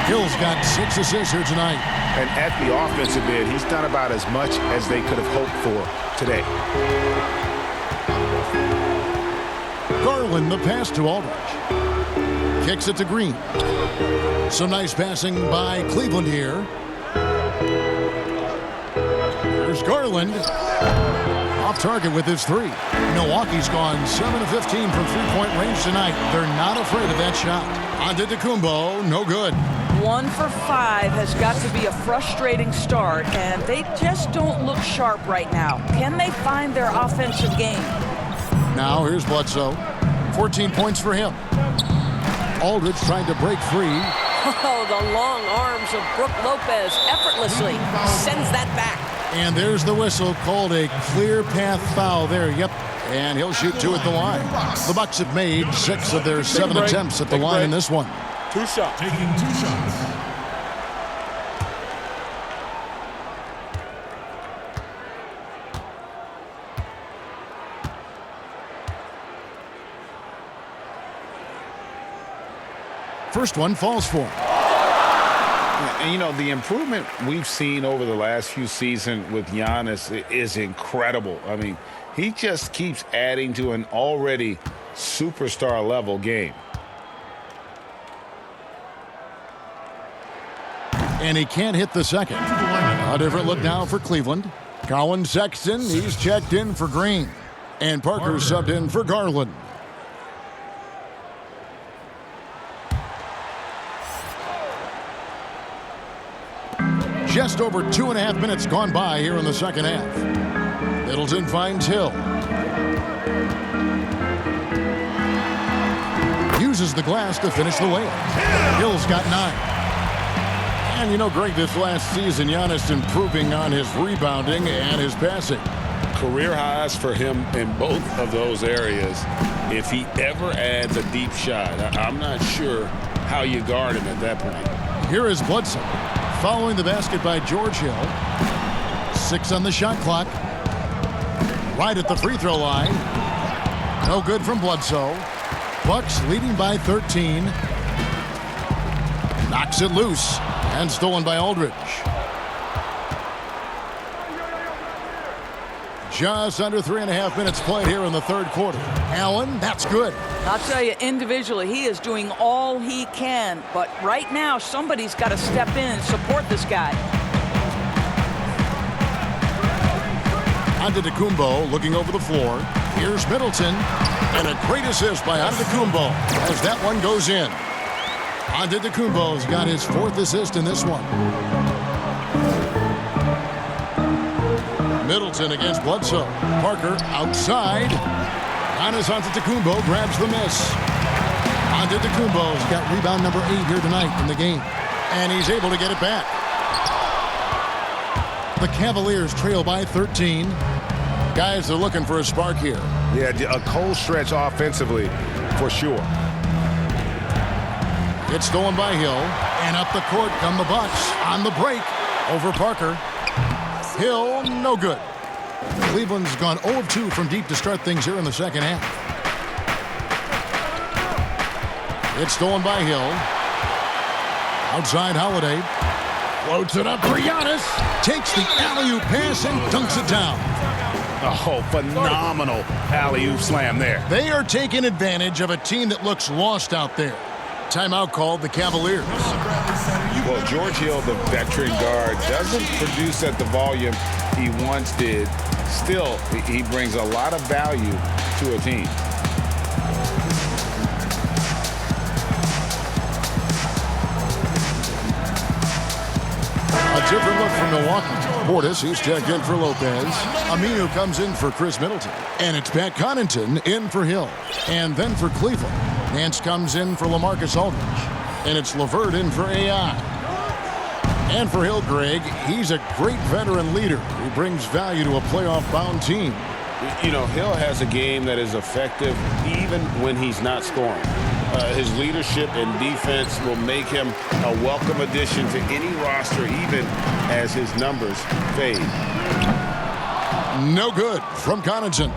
[SPEAKER 2] Hill's got 6 assists here tonight.
[SPEAKER 6] And at the offensive end, he's done about as much as they could have hoped for today.
[SPEAKER 2] Garland, the pass to Aldridge. Kicks it to Green. Some nice passing by Cleveland here. Here's Garland. Off target with his 3. Milwaukee's gone 7 of 15 from three-point range tonight. They're not afraid of that shot. Antetokounmpo, no good.
[SPEAKER 5] 1 for 5 has got to be a frustrating start, and they just don't look sharp right now. Can they find their offensive game?
[SPEAKER 2] Now here's Bledsoe. 14 points for him. Aldridge trying to break free.
[SPEAKER 14] Oh, the long arms of Brook Lopez effortlessly sends that back.
[SPEAKER 2] And there's the whistle, called a clear path foul there. Yep. And he'll shoot 2 at the line. The Bucks have made 6 of their 7 attempts at the line in this one.
[SPEAKER 12] 2 shots.
[SPEAKER 1] Taking 2 shots.
[SPEAKER 2] First one falls for him.
[SPEAKER 6] And, you know, the improvement we've seen over the last few seasons with Giannis is incredible. I mean, he just keeps adding to an already superstar-level game.
[SPEAKER 2] And he can't hit the second. A different look now for Cleveland. Colin Sexton, he's checked in for Green. And Parker subbed in for Garland. Just over 2.5 minutes gone by here in the second half. Middleton finds Hill. Uses the glass to finish the layup. Hill's got 9. And you know, Greg, this last season, Giannis improving on his rebounding and his passing.
[SPEAKER 7] Career highs for him in both of those areas. If he ever adds a deep shot, I'm not sure how you guard him at that point.
[SPEAKER 2] Here is Bledsoe. Following the basket by George Hill. 6 on the shot clock. Right at the free throw line. No good from Bledsoe. Bucks leading by 13. Knocks it loose. And stolen by Aldridge. Just under 3.5 minutes played here in the third quarter. Allen, that's good.
[SPEAKER 5] I'll tell you, individually, he is doing all he can. But right now, somebody's got to step in and support this guy.
[SPEAKER 2] Antetokounmpo looking over the floor. Here's Middleton. And a great assist by Antetokounmpo as that one goes in. Antetokounmpo's got his 4th assist in this one. Middleton against Bledsoe. Parker outside. Giannis Antetokounmpo grabs the miss. Antetokounmpo's got rebound number 8 here tonight in the game. And he's able to get it back. The Cavaliers trail by 13. Guys are looking for a spark here.
[SPEAKER 6] Yeah, a cold stretch offensively for sure.
[SPEAKER 2] It's stolen by Hill. And up the court come the Bucks on the break over Parker. Hill, no good. Cleveland's gone 0 of 2 from deep to start things here in the second half. It's stolen by Hill. Outside Holiday. Floats it up for Giannis. Takes the alley-oop pass and dunks it down.
[SPEAKER 6] Oh, phenomenal alley-oop slam there.
[SPEAKER 2] They are taking advantage of a team that looks lost out there. Timeout called the Cavaliers.
[SPEAKER 6] Well, George Hill, the veteran guard, doesn't produce at the volume he once did. Still, he brings a lot of value to a team.
[SPEAKER 2] A different look from Milwaukee. Portis, he's checked in for Lopez. Aminu comes in for Chris Middleton. And it's Pat Connaughton in for Hill. And then for Cleveland, Nance comes in for Lamarcus Aldridge. And it's LeVert in for AI. And for Hill, Greg, he's a great veteran leader who brings value to a playoff-bound team.
[SPEAKER 7] You know, Hill has a game that is effective even when he's not scoring. His leadership and defense will make him a welcome addition to any roster, even as his numbers fade.
[SPEAKER 2] No good from Connaughton.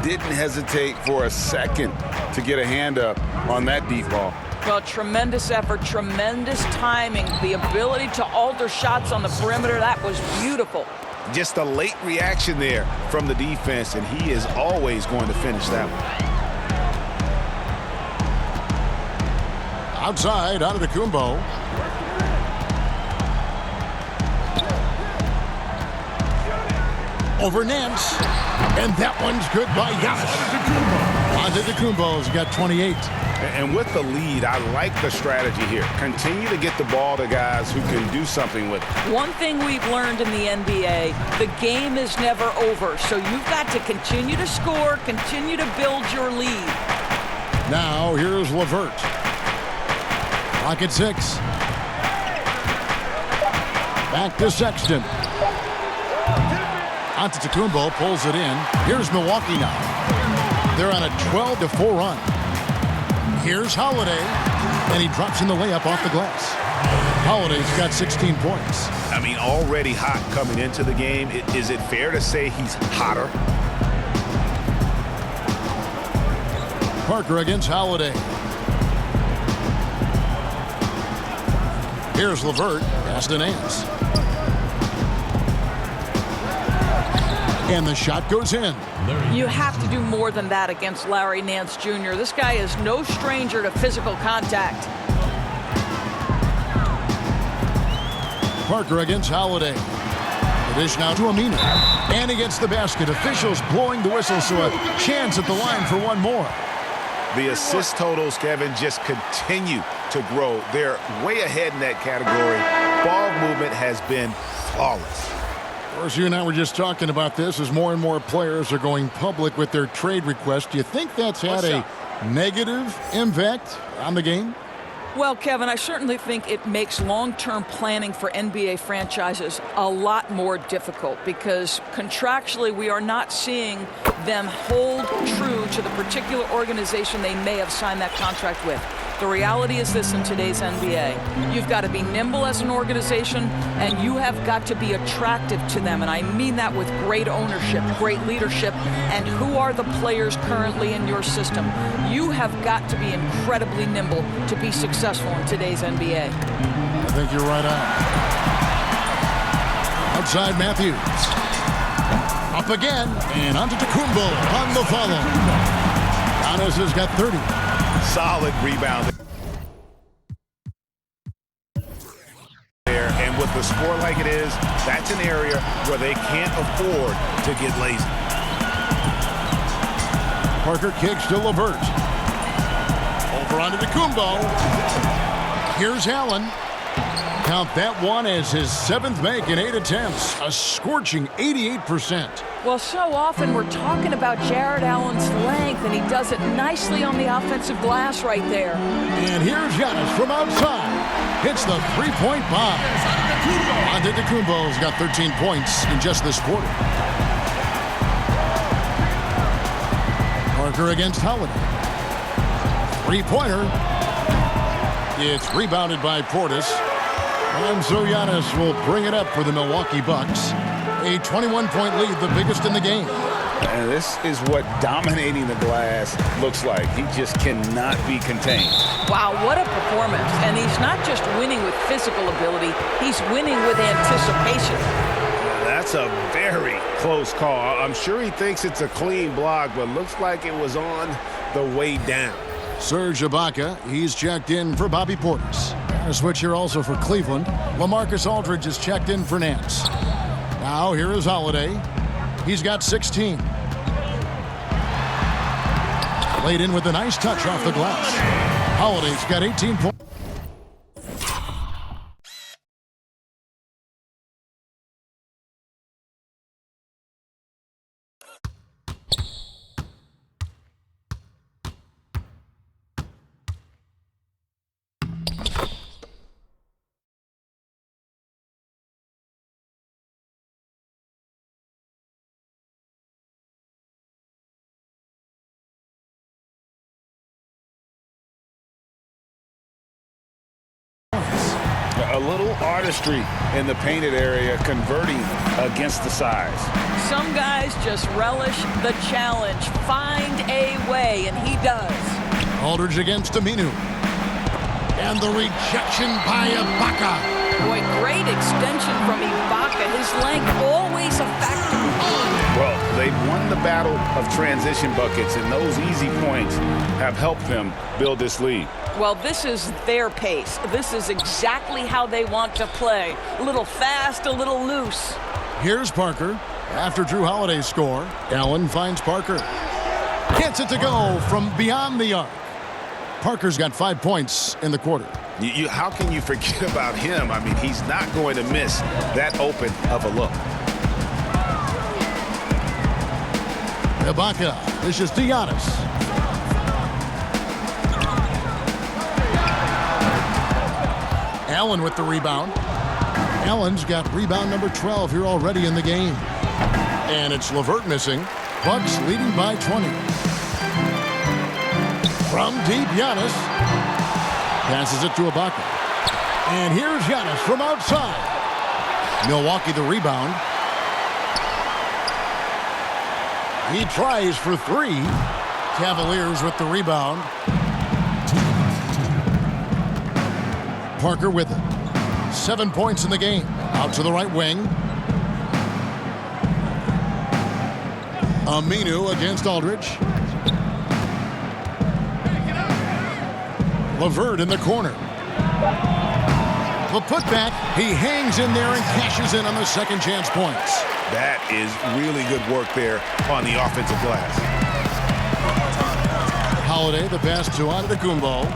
[SPEAKER 7] Didn't hesitate for a second to get a hand up on that deep ball.
[SPEAKER 5] Well, tremendous effort, tremendous timing, the ability to alter shots on the perimeter. That was beautiful.
[SPEAKER 6] Just a late reaction there from the defense, and he is always going to finish that one.
[SPEAKER 2] Outside, Antetokounmpo. Over Nance. And that one's good by Giannis. Antetokounmpo's got 28.
[SPEAKER 6] And with the lead, I like the strategy here. Continue to get the ball to guys who can do something with it.
[SPEAKER 5] One thing we've learned in the NBA, the game is never over. So you've got to continue to score, continue to build your lead.
[SPEAKER 2] Now, here's LeVert. Clock at 6. Back to Sexton. Antetokounmpo pulls it in. Here's Milwaukee now. They're on a 12-4 run. Here's Holiday, and he drops in the layup off the glass. Holiday's got 16 points.
[SPEAKER 6] I mean, already hot coming into the game. Is it fair to say he's hotter?
[SPEAKER 2] Parker against Holiday. Here's LeVert, pass to Nance. And the shot goes in.
[SPEAKER 5] You have to do more than that against Larry Nance Jr. This guy is no stranger to physical contact.
[SPEAKER 2] Parker against Holiday. The dish now to Amina. And he gets the basket. Officials blowing the whistle, so a chance at the line for one more.
[SPEAKER 6] The assist totals, Kevin, just continue to grow. They're way ahead in that category. Ball movement has been flawless.
[SPEAKER 2] Of course, you and I were just talking about this as more and more players are going public with their trade requests. Do you think that's had a negative impact on the game?
[SPEAKER 5] Well, Kevin, I certainly think it makes long-term planning for NBA franchises a lot more difficult because contractually we are not seeing them hold true to the particular organization they may have signed that contract with. The reality is this in today's NBA. You've got to be nimble as an organization, and you have got to be attractive to them. And I mean that with great ownership, great leadership, and who are the players currently in your system. You have got to be incredibly nimble to be successful in today's NBA.
[SPEAKER 2] I think you're right on. Outside Matthews. Up again, and Antetokounmpo on the follow. Giannis has got 30.
[SPEAKER 6] Solid rebound there, and with the score like it is, that's an area where they can't afford to get lazy.
[SPEAKER 2] Parker kicks to LeVert. Over onto Antetokounmpo. Here's Allen. Count that one as his 7th make in 8 attempts. A scorching 88%.
[SPEAKER 5] Well, so often we're talking about Jared Allen's length, and he does it nicely on the offensive glass right there.
[SPEAKER 2] And here's Giannis from outside. Hits the three-point bomb. Antetokounmpo's got 13 points in just this quarter. Parker against Holiday. Three-pointer. It's rebounded by Portis. And so Giannis will bring it up for the Milwaukee Bucks. A 21-point lead, the biggest in the game.
[SPEAKER 6] And this is what dominating the glass looks like. He just cannot be contained.
[SPEAKER 5] Wow, what a performance. And he's not just winning with physical ability, he's winning with anticipation.
[SPEAKER 6] That's a very close call. I'm sure he thinks it's a clean block, but looks like it was on the way down.
[SPEAKER 2] Serge Ibaka, he's checked in for Bobby Portis. A switch here also for Cleveland. Lamarcus Aldridge is checked in for Nance. Now here is Holiday. He's got 16. Laid in with a nice touch off the glass. Holiday's got 18 points.
[SPEAKER 7] A little artistry in the painted area, converting against the size.
[SPEAKER 5] Some guys just relish the challenge. Find a way, and he does.
[SPEAKER 2] Aldridge against Aminu. And the rejection by Ibaka.
[SPEAKER 5] Boy, great extension from Ibaka. His length always a factor.
[SPEAKER 6] Well, they've won the battle of transition buckets, and those easy points have helped them build this lead.
[SPEAKER 5] Well, this is their pace. This is exactly how they want to play. A little fast, a little loose.
[SPEAKER 2] Here's Parker. After Drew Holiday's score, Allen finds Parker. Gets it to go from beyond the arc. Parker's got 5 points in the quarter.
[SPEAKER 6] How can you forget about him? I mean, he's not going to miss that open of a look.
[SPEAKER 2] Ibaka. This is Giannis. Allen with the rebound. Allen's got rebound number 12 here already in the game. And it's LeVert missing. Bucks leading by 20. From deep, Giannis. Passes it to Ibaka. And here's Giannis from outside. Milwaukee the rebound. He tries for 3. Cavaliers with the rebound. Parker with it. 7 points in the game. Out to the right wing. Aminu against Aldridge. LeVert in the corner. The putback. He hangs in there and cashes in on the second chance points.
[SPEAKER 6] That is really good work there on the offensive glass.
[SPEAKER 2] Holiday, the pass to Antetokounmpo.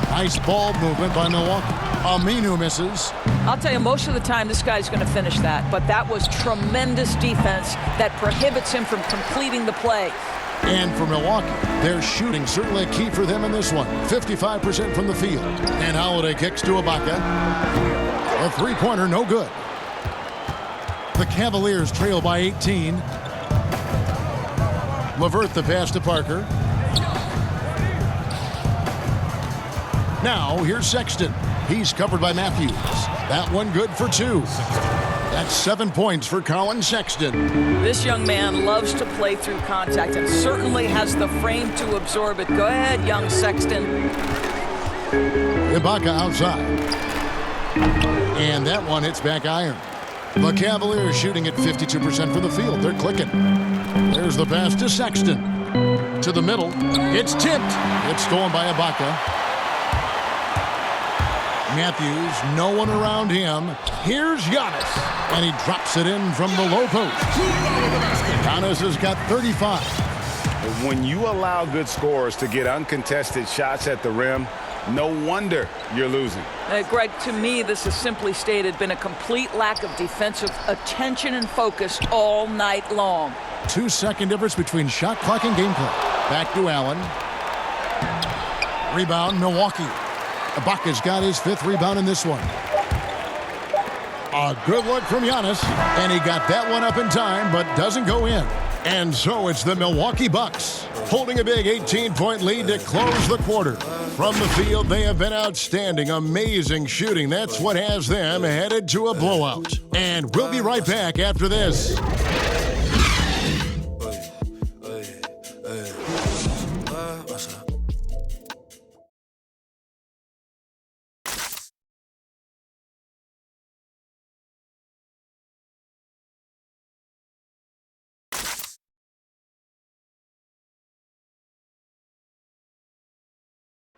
[SPEAKER 2] Nice ball movement by Milwaukee. Aminu misses.
[SPEAKER 5] I'll tell you, most of the time this guy's going to finish that, but that was tremendous defense that prohibits him from completing the play.
[SPEAKER 2] And for Milwaukee, their shooting certainly a key for them in this one. 55% from the field. And Holiday kicks to Ibaka. A three-pointer, no good. The Cavaliers trail by 18. LeVert the pass to Parker. Now, here's Sexton. He's covered by Matthews. That one good for 2. That's 7 points for Colin Sexton.
[SPEAKER 5] This young man loves to play through contact and certainly has the frame to absorb it. Go ahead, young Sexton.
[SPEAKER 2] Ibaka outside. And that one hits back iron. The Cavaliers shooting at 52% from the field. They're clicking. There's the pass to Sexton. To the middle. It's tipped. It's stolen by Ibaka. Matthews, no one around him. Here's Giannis. And he drops it in from the low post. Giannis has got 35.
[SPEAKER 6] When you allow good scorers to get uncontested shots at the rim, no wonder you're losing.
[SPEAKER 5] Greg, to me, this has simply stated been a complete lack of defensive attention and focus all night long.
[SPEAKER 2] 2-second difference between shot clock and gameplay. Back to Allen. Rebound, Milwaukee. Ibaka's got his 5th rebound in this one. A good look from Giannis, and he got that one up in time, but doesn't go in. And so it's the Milwaukee Bucks holding a big 18-point lead to close the quarter. From the field, they have been outstanding, amazing shooting. That's what has them headed to a blowout. And we'll be right back after this.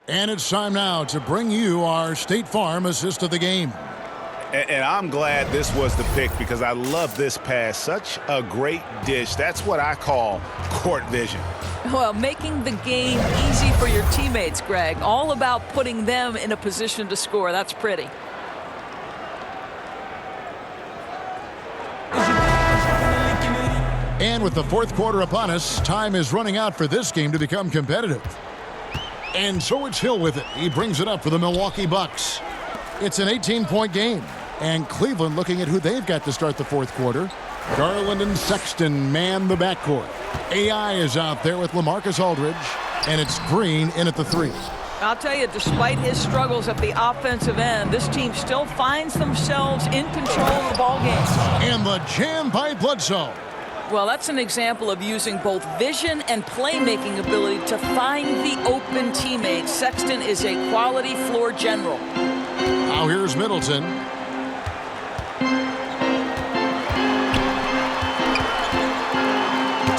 [SPEAKER 2] And it's time now to bring you our State Farm assist of the game.
[SPEAKER 6] And I'm glad this was the pick because I love this pass. Such a great dish. That's what I call court vision.
[SPEAKER 5] Well, making the game easy for your teammates, Greg. All about putting them in a position to score. That's pretty.
[SPEAKER 2] And with the 4th quarter upon us, time is running out for this game to become competitive. And so it's Hill with it. He brings it up for the Milwaukee Bucks. It's an 18-point game. And Cleveland looking at who they've got to start the 4th quarter. Garland and Sexton man the backcourt. AI is out there with Lamarcus Aldridge. And it's Green in at the 3.
[SPEAKER 5] I'll tell you, despite his struggles at the offensive end, this team still finds themselves in control of the ball game.
[SPEAKER 2] And the jam by Bledsoe.
[SPEAKER 5] Well, that's an example of using both vision and playmaking ability to find the open teammates. Sexton is a quality floor general.
[SPEAKER 2] Now here's Middleton.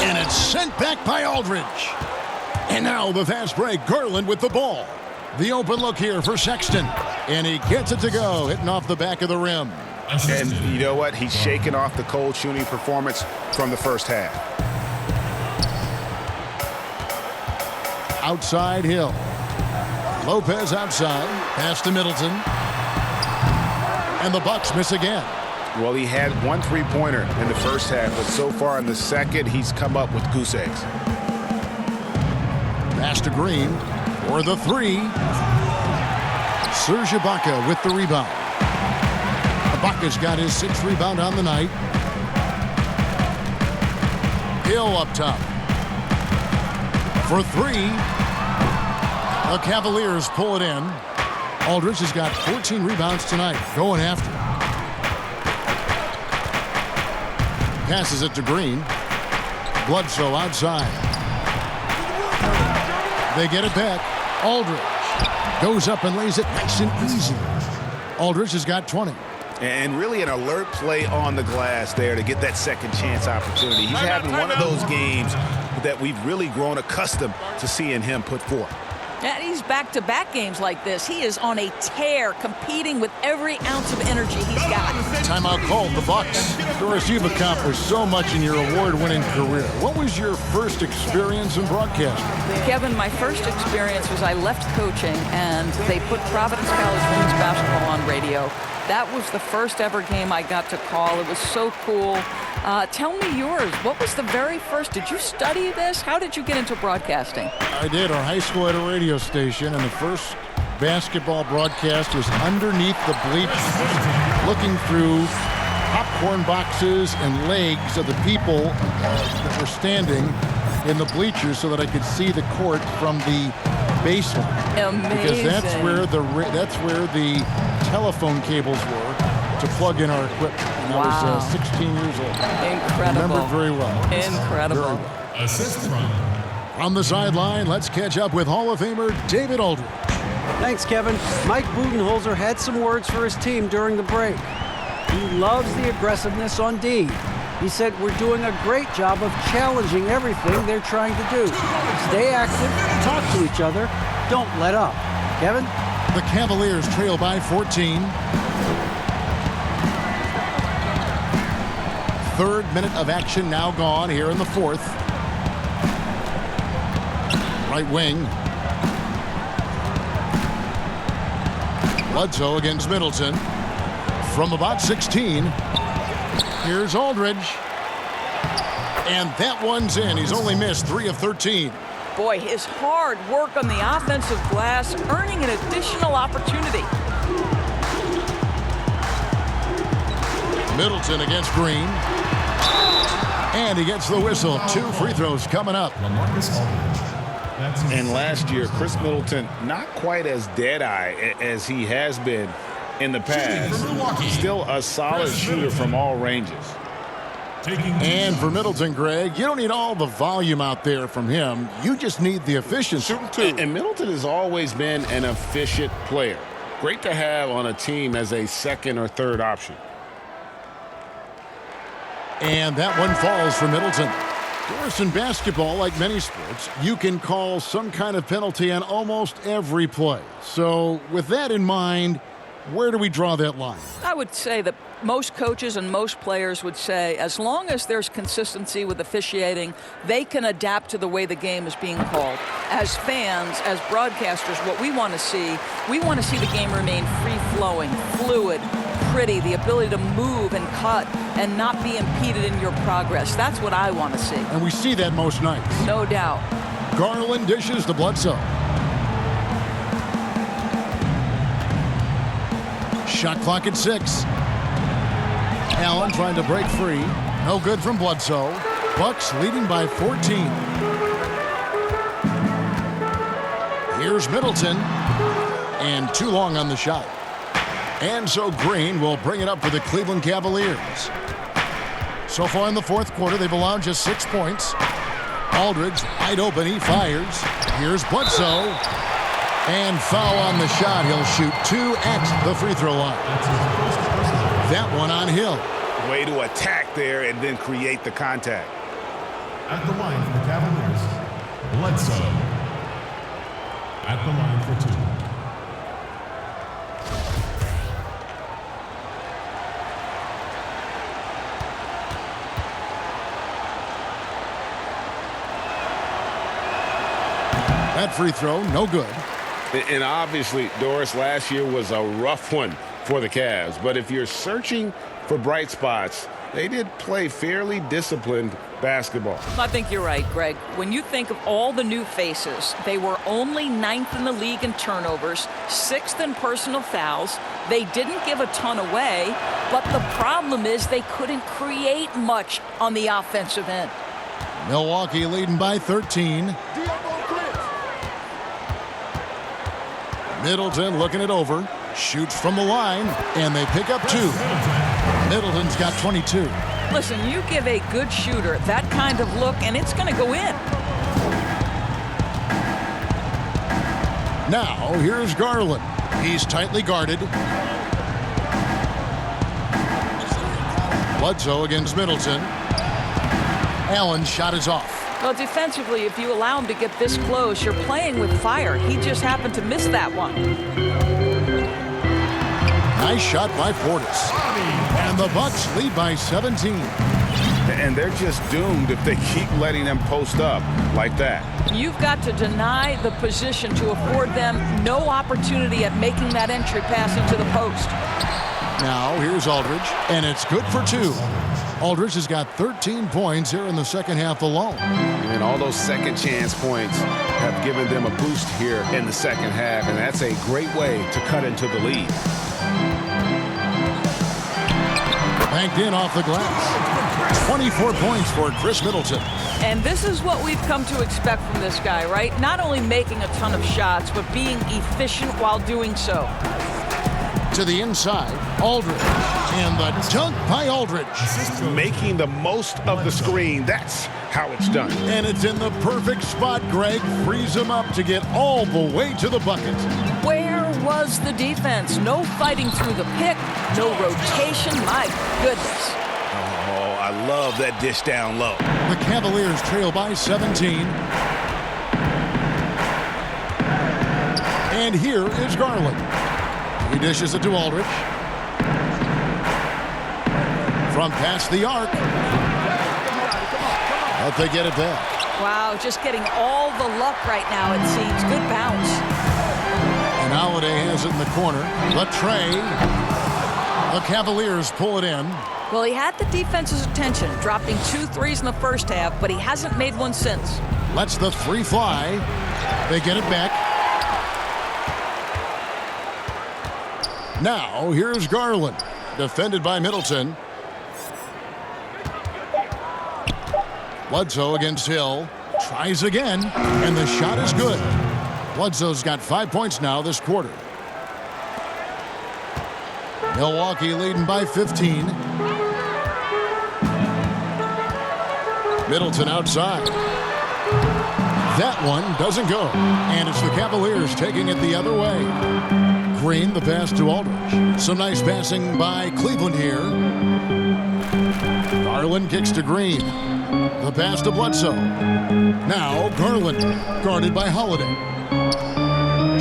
[SPEAKER 2] And it's sent back by Aldridge. And now the fast break. Garland with the ball. The open look here for Sexton. And he gets it to go, hitting off the back of the rim.
[SPEAKER 6] And you know what? He's shaking off the cold shooting performance from the first half.
[SPEAKER 2] Outside Hill. Lopez outside. Pass to Middleton. And the Bucks miss again.
[SPEAKER 6] Well, he had one three-pointer in the first half, but so far in the second, he's come up with goose eggs.
[SPEAKER 2] Pass to Green for the three. Serge Ibaka with the rebound. Ibaka's got his 6th rebound on the night. Hill up top. For three. The Cavaliers pull it in. Aldridge has got 14 rebounds tonight. Going after. Passes it to Green. Bledsoe outside. They get it back. Aldridge goes up and lays it nice and easy. Aldridge has got 20.
[SPEAKER 6] And really an alert play on the glass there to get that second chance opportunity. He's having one of those games that we've really grown accustomed to seeing him put forth.
[SPEAKER 5] And he's back-to-back games like this. He is on a tear, competing with every ounce of energy he's got.
[SPEAKER 2] Timeout called, the Bucks. Doris, you've accomplished so much in your award-winning career. What was your first experience in broadcasting?
[SPEAKER 5] Kevin, my first experience was I left coaching, and they put Providence College women's basketball on radio. That was the first ever game I got to call. It was so cool. Tell me yours. What was the very first? Did you study this? How did you get into broadcasting?
[SPEAKER 2] I did. Our high school had a radio station, and the first basketball broadcast was underneath the bleachers, looking through popcorn boxes and legs of the people that were standing in the bleachers so that I could see the court from the basement.
[SPEAKER 5] Amazing.
[SPEAKER 2] Because that's where the telephone cables were to plug in our equipment. And I was 16 years old.
[SPEAKER 5] Incredible.
[SPEAKER 2] Remember it very well.
[SPEAKER 5] Incredible.
[SPEAKER 2] Very well. On the sideline, let's catch up with Hall of Famer David Aldridge.
[SPEAKER 4] Thanks, Kevin. Mike Budenholzer had some words for his team during the break. He loves the aggressiveness on D. He said, we're doing a great job of challenging everything they're trying to do. Stay active, talk to each other, don't let up. Kevin?
[SPEAKER 2] The Cavaliers trail by 14. 3rd minute of action now gone here in the 4th. Right wing. Bledsoe against Middleton. From about 16. Here's Aldridge. And that one's in. He's only missed 3 of 13.
[SPEAKER 5] Boy, his hard work on the offensive glass, earning an additional opportunity.
[SPEAKER 2] Middleton against Green. And he gets the whistle. 2 free throws coming up.
[SPEAKER 1] Lamarcus Aldridge.
[SPEAKER 6] And last year, Chris Middleton, not quite as dead-eye as he has been in the past. Still a solid shooter from all ranges.
[SPEAKER 2] And for Middleton, Greg, you don't need all the volume out there from him. You just need the efficiency.
[SPEAKER 7] And Middleton has always been an efficient player. Great to have on a team as a second or third option.
[SPEAKER 2] And that one falls for Middleton. Doris, in basketball, like many sports, you can call some kind of penalty on almost every play. So with that in mind, where do we draw that line?
[SPEAKER 5] I would say that most coaches and most players would say as long as there's consistency with officiating, they can adapt to the way the game is being called. As fans, as broadcasters, what we want to see the game remain free-flowing, fluid, pretty, the ability to move and cut and not be impeded in your progress. That's what I want to see.
[SPEAKER 2] And we see that most nights.
[SPEAKER 5] No doubt.
[SPEAKER 2] Garland dishes to Bledsoe. Shot clock at 6. Allen trying to break free. No good from Bledsoe. Bucks leading by 14. Here's Middleton. And too long on the shot. And so Green will bring it up for the Cleveland Cavaliers. So far in the fourth quarter, they've allowed just 6 points. Aldridge wide open, he fires. Here's Bledsoe. And foul on the shot. He'll shoot 2 at the free throw line. That one on Hill.
[SPEAKER 6] Way to attack there and then create the contact.
[SPEAKER 1] At the line for the Cavaliers, Bledsoe. At the line for 2.
[SPEAKER 2] That free throw, no good.
[SPEAKER 7] And obviously, Doris, last year was a rough one for the Cavs. But if you're searching for bright spots, they did play fairly disciplined basketball.
[SPEAKER 5] I think you're right, Greg. When you think of all the new faces, they were only 9th in the league in turnovers, 6th in personal fouls. They didn't give a ton away, but the problem is they couldn't create much on the offensive end.
[SPEAKER 2] Milwaukee leading by 13. Middleton looking it over. Shoots from the line, and they pick up 2. Middleton's got 22.
[SPEAKER 5] Listen, you give a good shooter that kind of look, and it's going to go in.
[SPEAKER 2] Now, here's Garland. He's tightly guarded. Bledsoe against Middleton. Allen's shot is off.
[SPEAKER 5] Well, defensively, if you allow him to get this close, you're playing with fire. He just happened to miss that one.
[SPEAKER 2] Nice shot by Portis. And the Bucks lead by 17.
[SPEAKER 6] And they're just doomed if they keep letting them post up like that.
[SPEAKER 5] You've got to deny the position to afford them no opportunity at making that entry pass into the post.
[SPEAKER 2] Now, here's Aldridge, and it's good for 2. Aldridge has got 13 points here in the second half alone.
[SPEAKER 6] And all those second chance points have given them a boost here in the second half, and that's a great way to cut into the lead.
[SPEAKER 2] Banked in off the glass. 24 points for Chris Middleton.
[SPEAKER 5] And this is what we've come to expect from this guy, right? Not only making a ton of shots, but being efficient while doing so.
[SPEAKER 2] To the inside, Aldridge. And the dunk by Aldridge.
[SPEAKER 6] Making the most of the screen. That's how it's done.
[SPEAKER 2] And it's in the perfect spot. Greg frees him up to get all the way to the bucket.
[SPEAKER 5] Where was the defense? No fighting through the pick, no rotation. My goodness.
[SPEAKER 6] Oh, I love that dish down low.
[SPEAKER 2] The Cavaliers trail by 17. And here is Garland. He dishes it to Aldridge. From past the arc. But they get it back.
[SPEAKER 5] Wow, just getting all the luck right now, it seems. Good bounce.
[SPEAKER 2] And Holiday has it in the corner. The tray. The Cavaliers pull it in.
[SPEAKER 5] Well, he had the defense's attention, dropping 2 threes in the first half, but he hasn't made one since.
[SPEAKER 2] Lets the 3 fly. They get it back. Now, here's Garland. Defended by Middleton. Bledsoe against Hill. Tries again, and the shot is good. Bledsoe's got 5 points now this quarter. Milwaukee leading by 15. Middleton outside. That one doesn't go, and it's the Cavaliers taking it the other way. Green, the pass to Aldridge. Some nice passing by Cleveland here. Garland kicks to Green. The pass to Bledsoe. Now Garland, guarded by Holiday.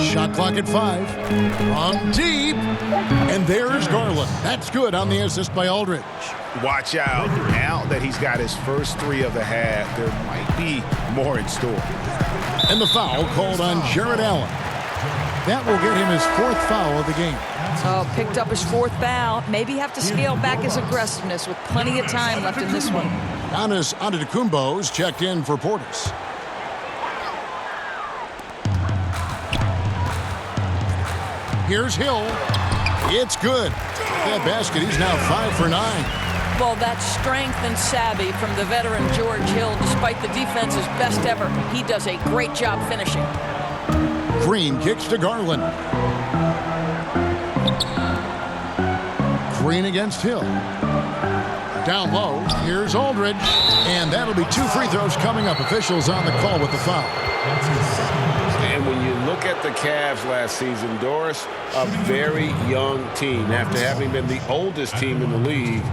[SPEAKER 2] Shot clock at 5. From deep. And there's Garland. That's good on the assist by Aldridge.
[SPEAKER 6] Watch out. Now that he's got his first 3 of the half, there might be more in store.
[SPEAKER 2] And the foul called on Jared Allen. That will get him his 4th foul of the game.
[SPEAKER 5] Oh, picked up his 4th foul. Maybe have to scale back his aggressiveness with plenty of time left in this one.
[SPEAKER 2] Giannis Antetokounmpo's checked in for Portis. Here's Hill. It's good. That basket, he's now 5 for 9.
[SPEAKER 5] Well, that strength and savvy from the veteran George Hill, despite the defense's best ever, he does a great job finishing.
[SPEAKER 2] Green kicks to Garland. Green against Hill. Down low, here's Aldridge. And that'll be 2 free throws coming up. Officials on the call with the foul.
[SPEAKER 7] And when you look at the Cavs last season, Doris, a very young team after having been the oldest team in the league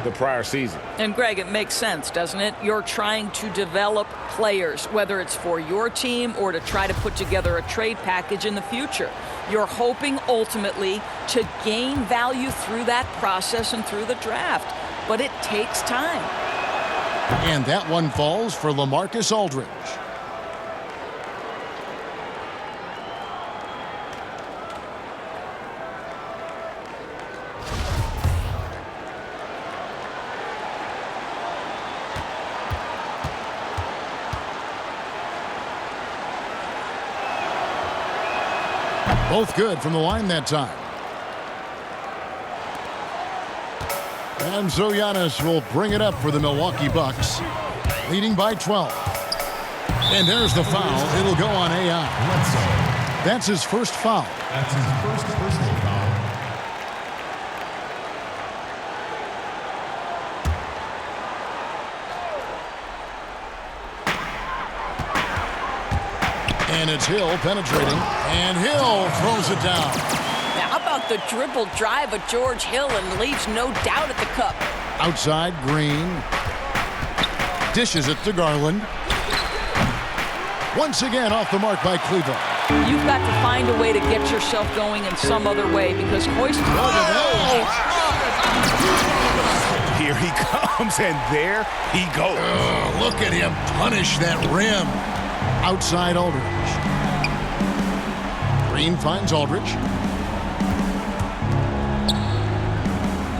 [SPEAKER 7] the prior season.
[SPEAKER 5] And Greg, it makes sense, doesn't it? You're trying to develop players, whether it's for your team or to try to put together a trade package in the future. You're hoping ultimately to gain value through that process and through the draft. But it takes time.
[SPEAKER 2] And that one falls for Lamarcus Aldridge. Both good from the line that time. And so Giannis will bring it up for the Milwaukee Bucks, leading by 12. And there's the foul. It'll go on AI. That's his first foul.
[SPEAKER 1] That's his first personal foul.
[SPEAKER 2] And it's Hill penetrating. And Hill throws it down.
[SPEAKER 14] Now, how about the dribble drive of George Hill and leaves no doubt at the cup.
[SPEAKER 2] Outside, Green. Dishes it to Garland. Once again off the mark by Cleveland.
[SPEAKER 5] You've got to find a way to get yourself going in some other way because hoist.
[SPEAKER 6] Here he comes, and there he goes.
[SPEAKER 2] Oh, look at him punish that rim. Outside Aldridge. Green finds Aldridge.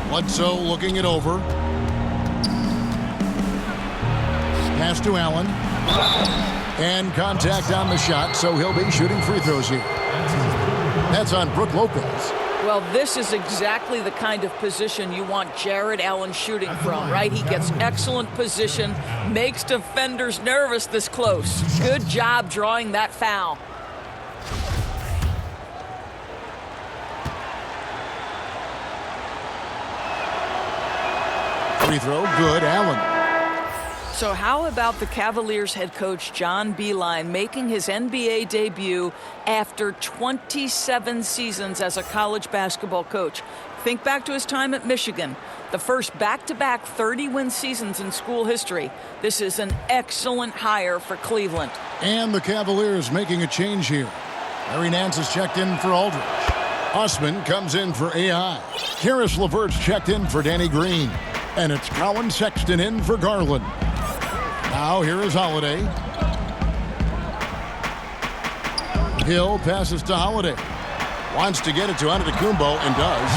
[SPEAKER 2] Bledsoe looking it over. Pass to Allen. And contact on the shot, so he'll be shooting free throws here. That's on Brook Lopez.
[SPEAKER 5] Well, this is exactly the kind of position you want Jared Allen shooting from, right? He gets excellent position, makes defenders nervous this close. Good job drawing that foul.
[SPEAKER 2] Free throw, good, Allen.
[SPEAKER 5] So how about the Cavaliers head coach John Beilein making his NBA debut after 27 seasons as a college basketball coach? Think back to his time at Michigan, the first back-to-back 30-win seasons in school history. This is an excellent hire for Cleveland.
[SPEAKER 2] And the Cavaliers making a change here. Larry Nance is checked in for Aldridge. Osman comes in for AI. Karis LeVert's checked in for Danny Green. And it's Colin Sexton in for Garland. Now here is Holiday. Hill passes to Holiday. Wants to get it to Antetokounmpo and does.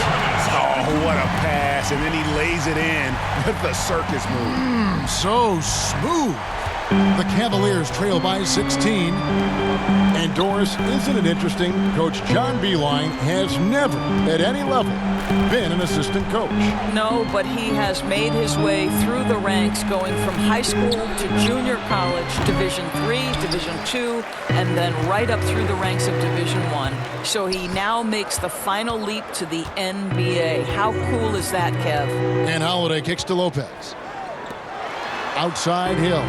[SPEAKER 6] Oh, what a pass. And then he lays it in with the circus move.
[SPEAKER 2] So smooth. The Cavaliers trail by 16. And Doris, isn't it interesting? Coach John Beilein has never, at any level, been an assistant coach.
[SPEAKER 5] No, but he has made his way through the ranks, going from high school to junior college, Division III, Division II, and then right up through the ranks of Division I. So he now makes the final leap to the NBA. How cool is that, Kev?
[SPEAKER 2] And Holiday kicks to Lopez. Outside Hill.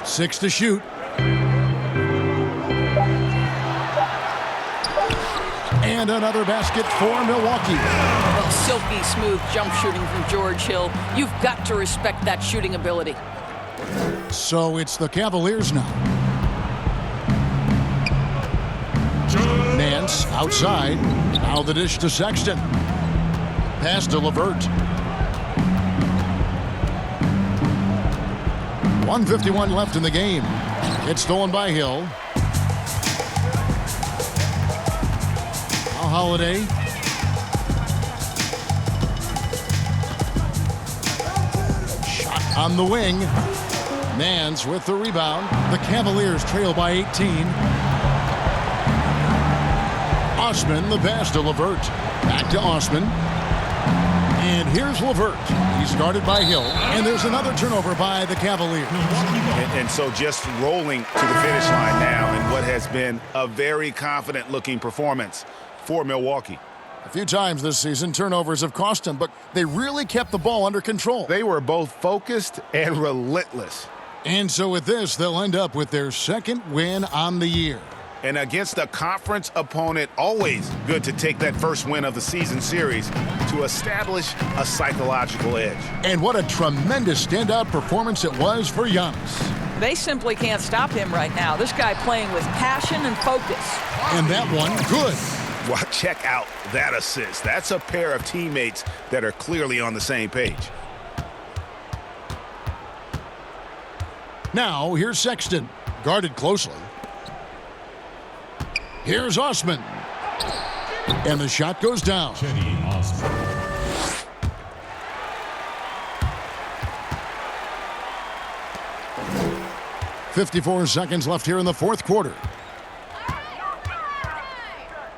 [SPEAKER 2] 6 to shoot. And another basket for Milwaukee.
[SPEAKER 14] Well, silky smooth jump shooting from George Hill. You've got to respect that shooting ability.
[SPEAKER 2] So it's the Cavaliers now. Nance outside. Now the dish to Sexton. Pass to LeVert. 1:51 left in the game. It's stolen by Hill. Now Holiday. Shot on the wing. Nance with the rebound. The Cavaliers trail by 18. Osman, the pass to LeVert. Back to Osman. And here's LeVert. He's guarded by Hill. And there's another turnover by the Cavaliers.
[SPEAKER 6] And so just rolling to the finish line now in what has been a very confident-looking performance for Milwaukee.
[SPEAKER 2] A few times this season, turnovers have cost them, but they really kept the ball under control.
[SPEAKER 6] They were both focused and relentless.
[SPEAKER 2] And so with this, they'll end up with their second win on the year.
[SPEAKER 6] And against a conference opponent, always good to take that first win of the season series to establish a psychological edge.
[SPEAKER 2] And what a tremendous standout performance it was for Giannis.
[SPEAKER 5] They simply can't stop him right now. This guy playing with passion and focus.
[SPEAKER 2] And that one, good.
[SPEAKER 6] Well, check out that assist. That's a pair of teammates that are clearly on the same page.
[SPEAKER 2] Now, here's Sexton, guarded closely. Here's Osman. And the shot goes down. 54 seconds left here in the fourth quarter.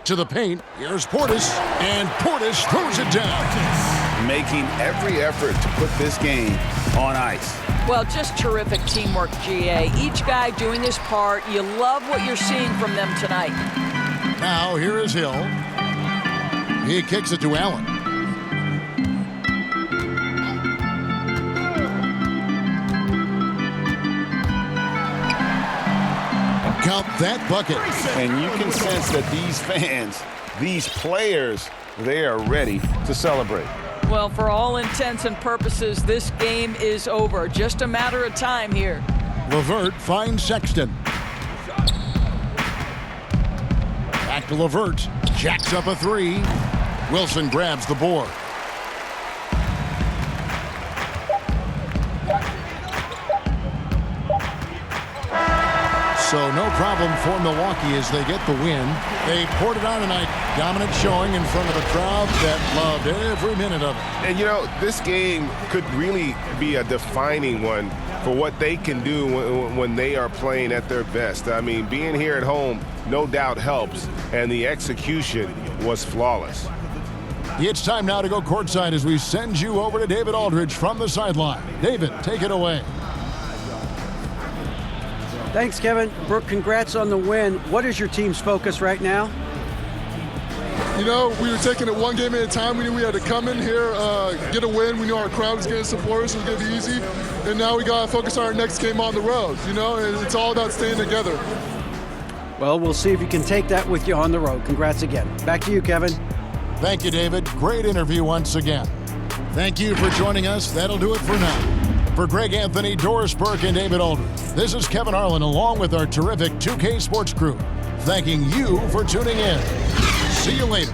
[SPEAKER 2] To the paint, here's Portis, and Portis throws it down.
[SPEAKER 6] Making every effort to put this game on ice.
[SPEAKER 5] Well, just terrific teamwork, GA. Each guy doing his part. You love what you're seeing from them tonight.
[SPEAKER 2] Now, here is Hill. He kicks it to Allen. Count that bucket.
[SPEAKER 6] And you can sense that these fans, these players, they are ready to celebrate.
[SPEAKER 5] Well, for all intents and purposes, this game is over. Just a matter of time here.
[SPEAKER 2] LeVert finds Sexton. Back to LeVert. Jacks up a three. Wilson grabs the board. So no problem for Milwaukee as they get the win. They poured it on tonight. Dominant showing in front of a crowd that loved every minute of it.
[SPEAKER 7] And, you know, this game could really be a defining one for what they can do when they are playing at their best. I mean, being here at home no doubt helps, and the execution was flawless.
[SPEAKER 2] It's time now to go courtside as we send you over to David Aldridge from the sideline. David, take it away.
[SPEAKER 4] Thanks, Kevin. Brooke, congrats on the win. What is your team's focus right now?
[SPEAKER 15] You know, we were taking it one game at a time. We knew we had to come in here, get a win. We knew our crowd was going to support us. It was going to be easy. And now we got to focus on our next game on the road. You know, and it's all about staying together.
[SPEAKER 4] Well, we'll see if you can take that with you on the road. Congrats again. Back to you, Kevin.
[SPEAKER 2] Thank you, David. Great interview once again. Thank you for joining us. That'll do it for now. For Greg Anthony, Doris Burke, and David Aldridge, this is Kevin Harlan along with our terrific 2K Sports crew, thanking you for tuning in. See you later.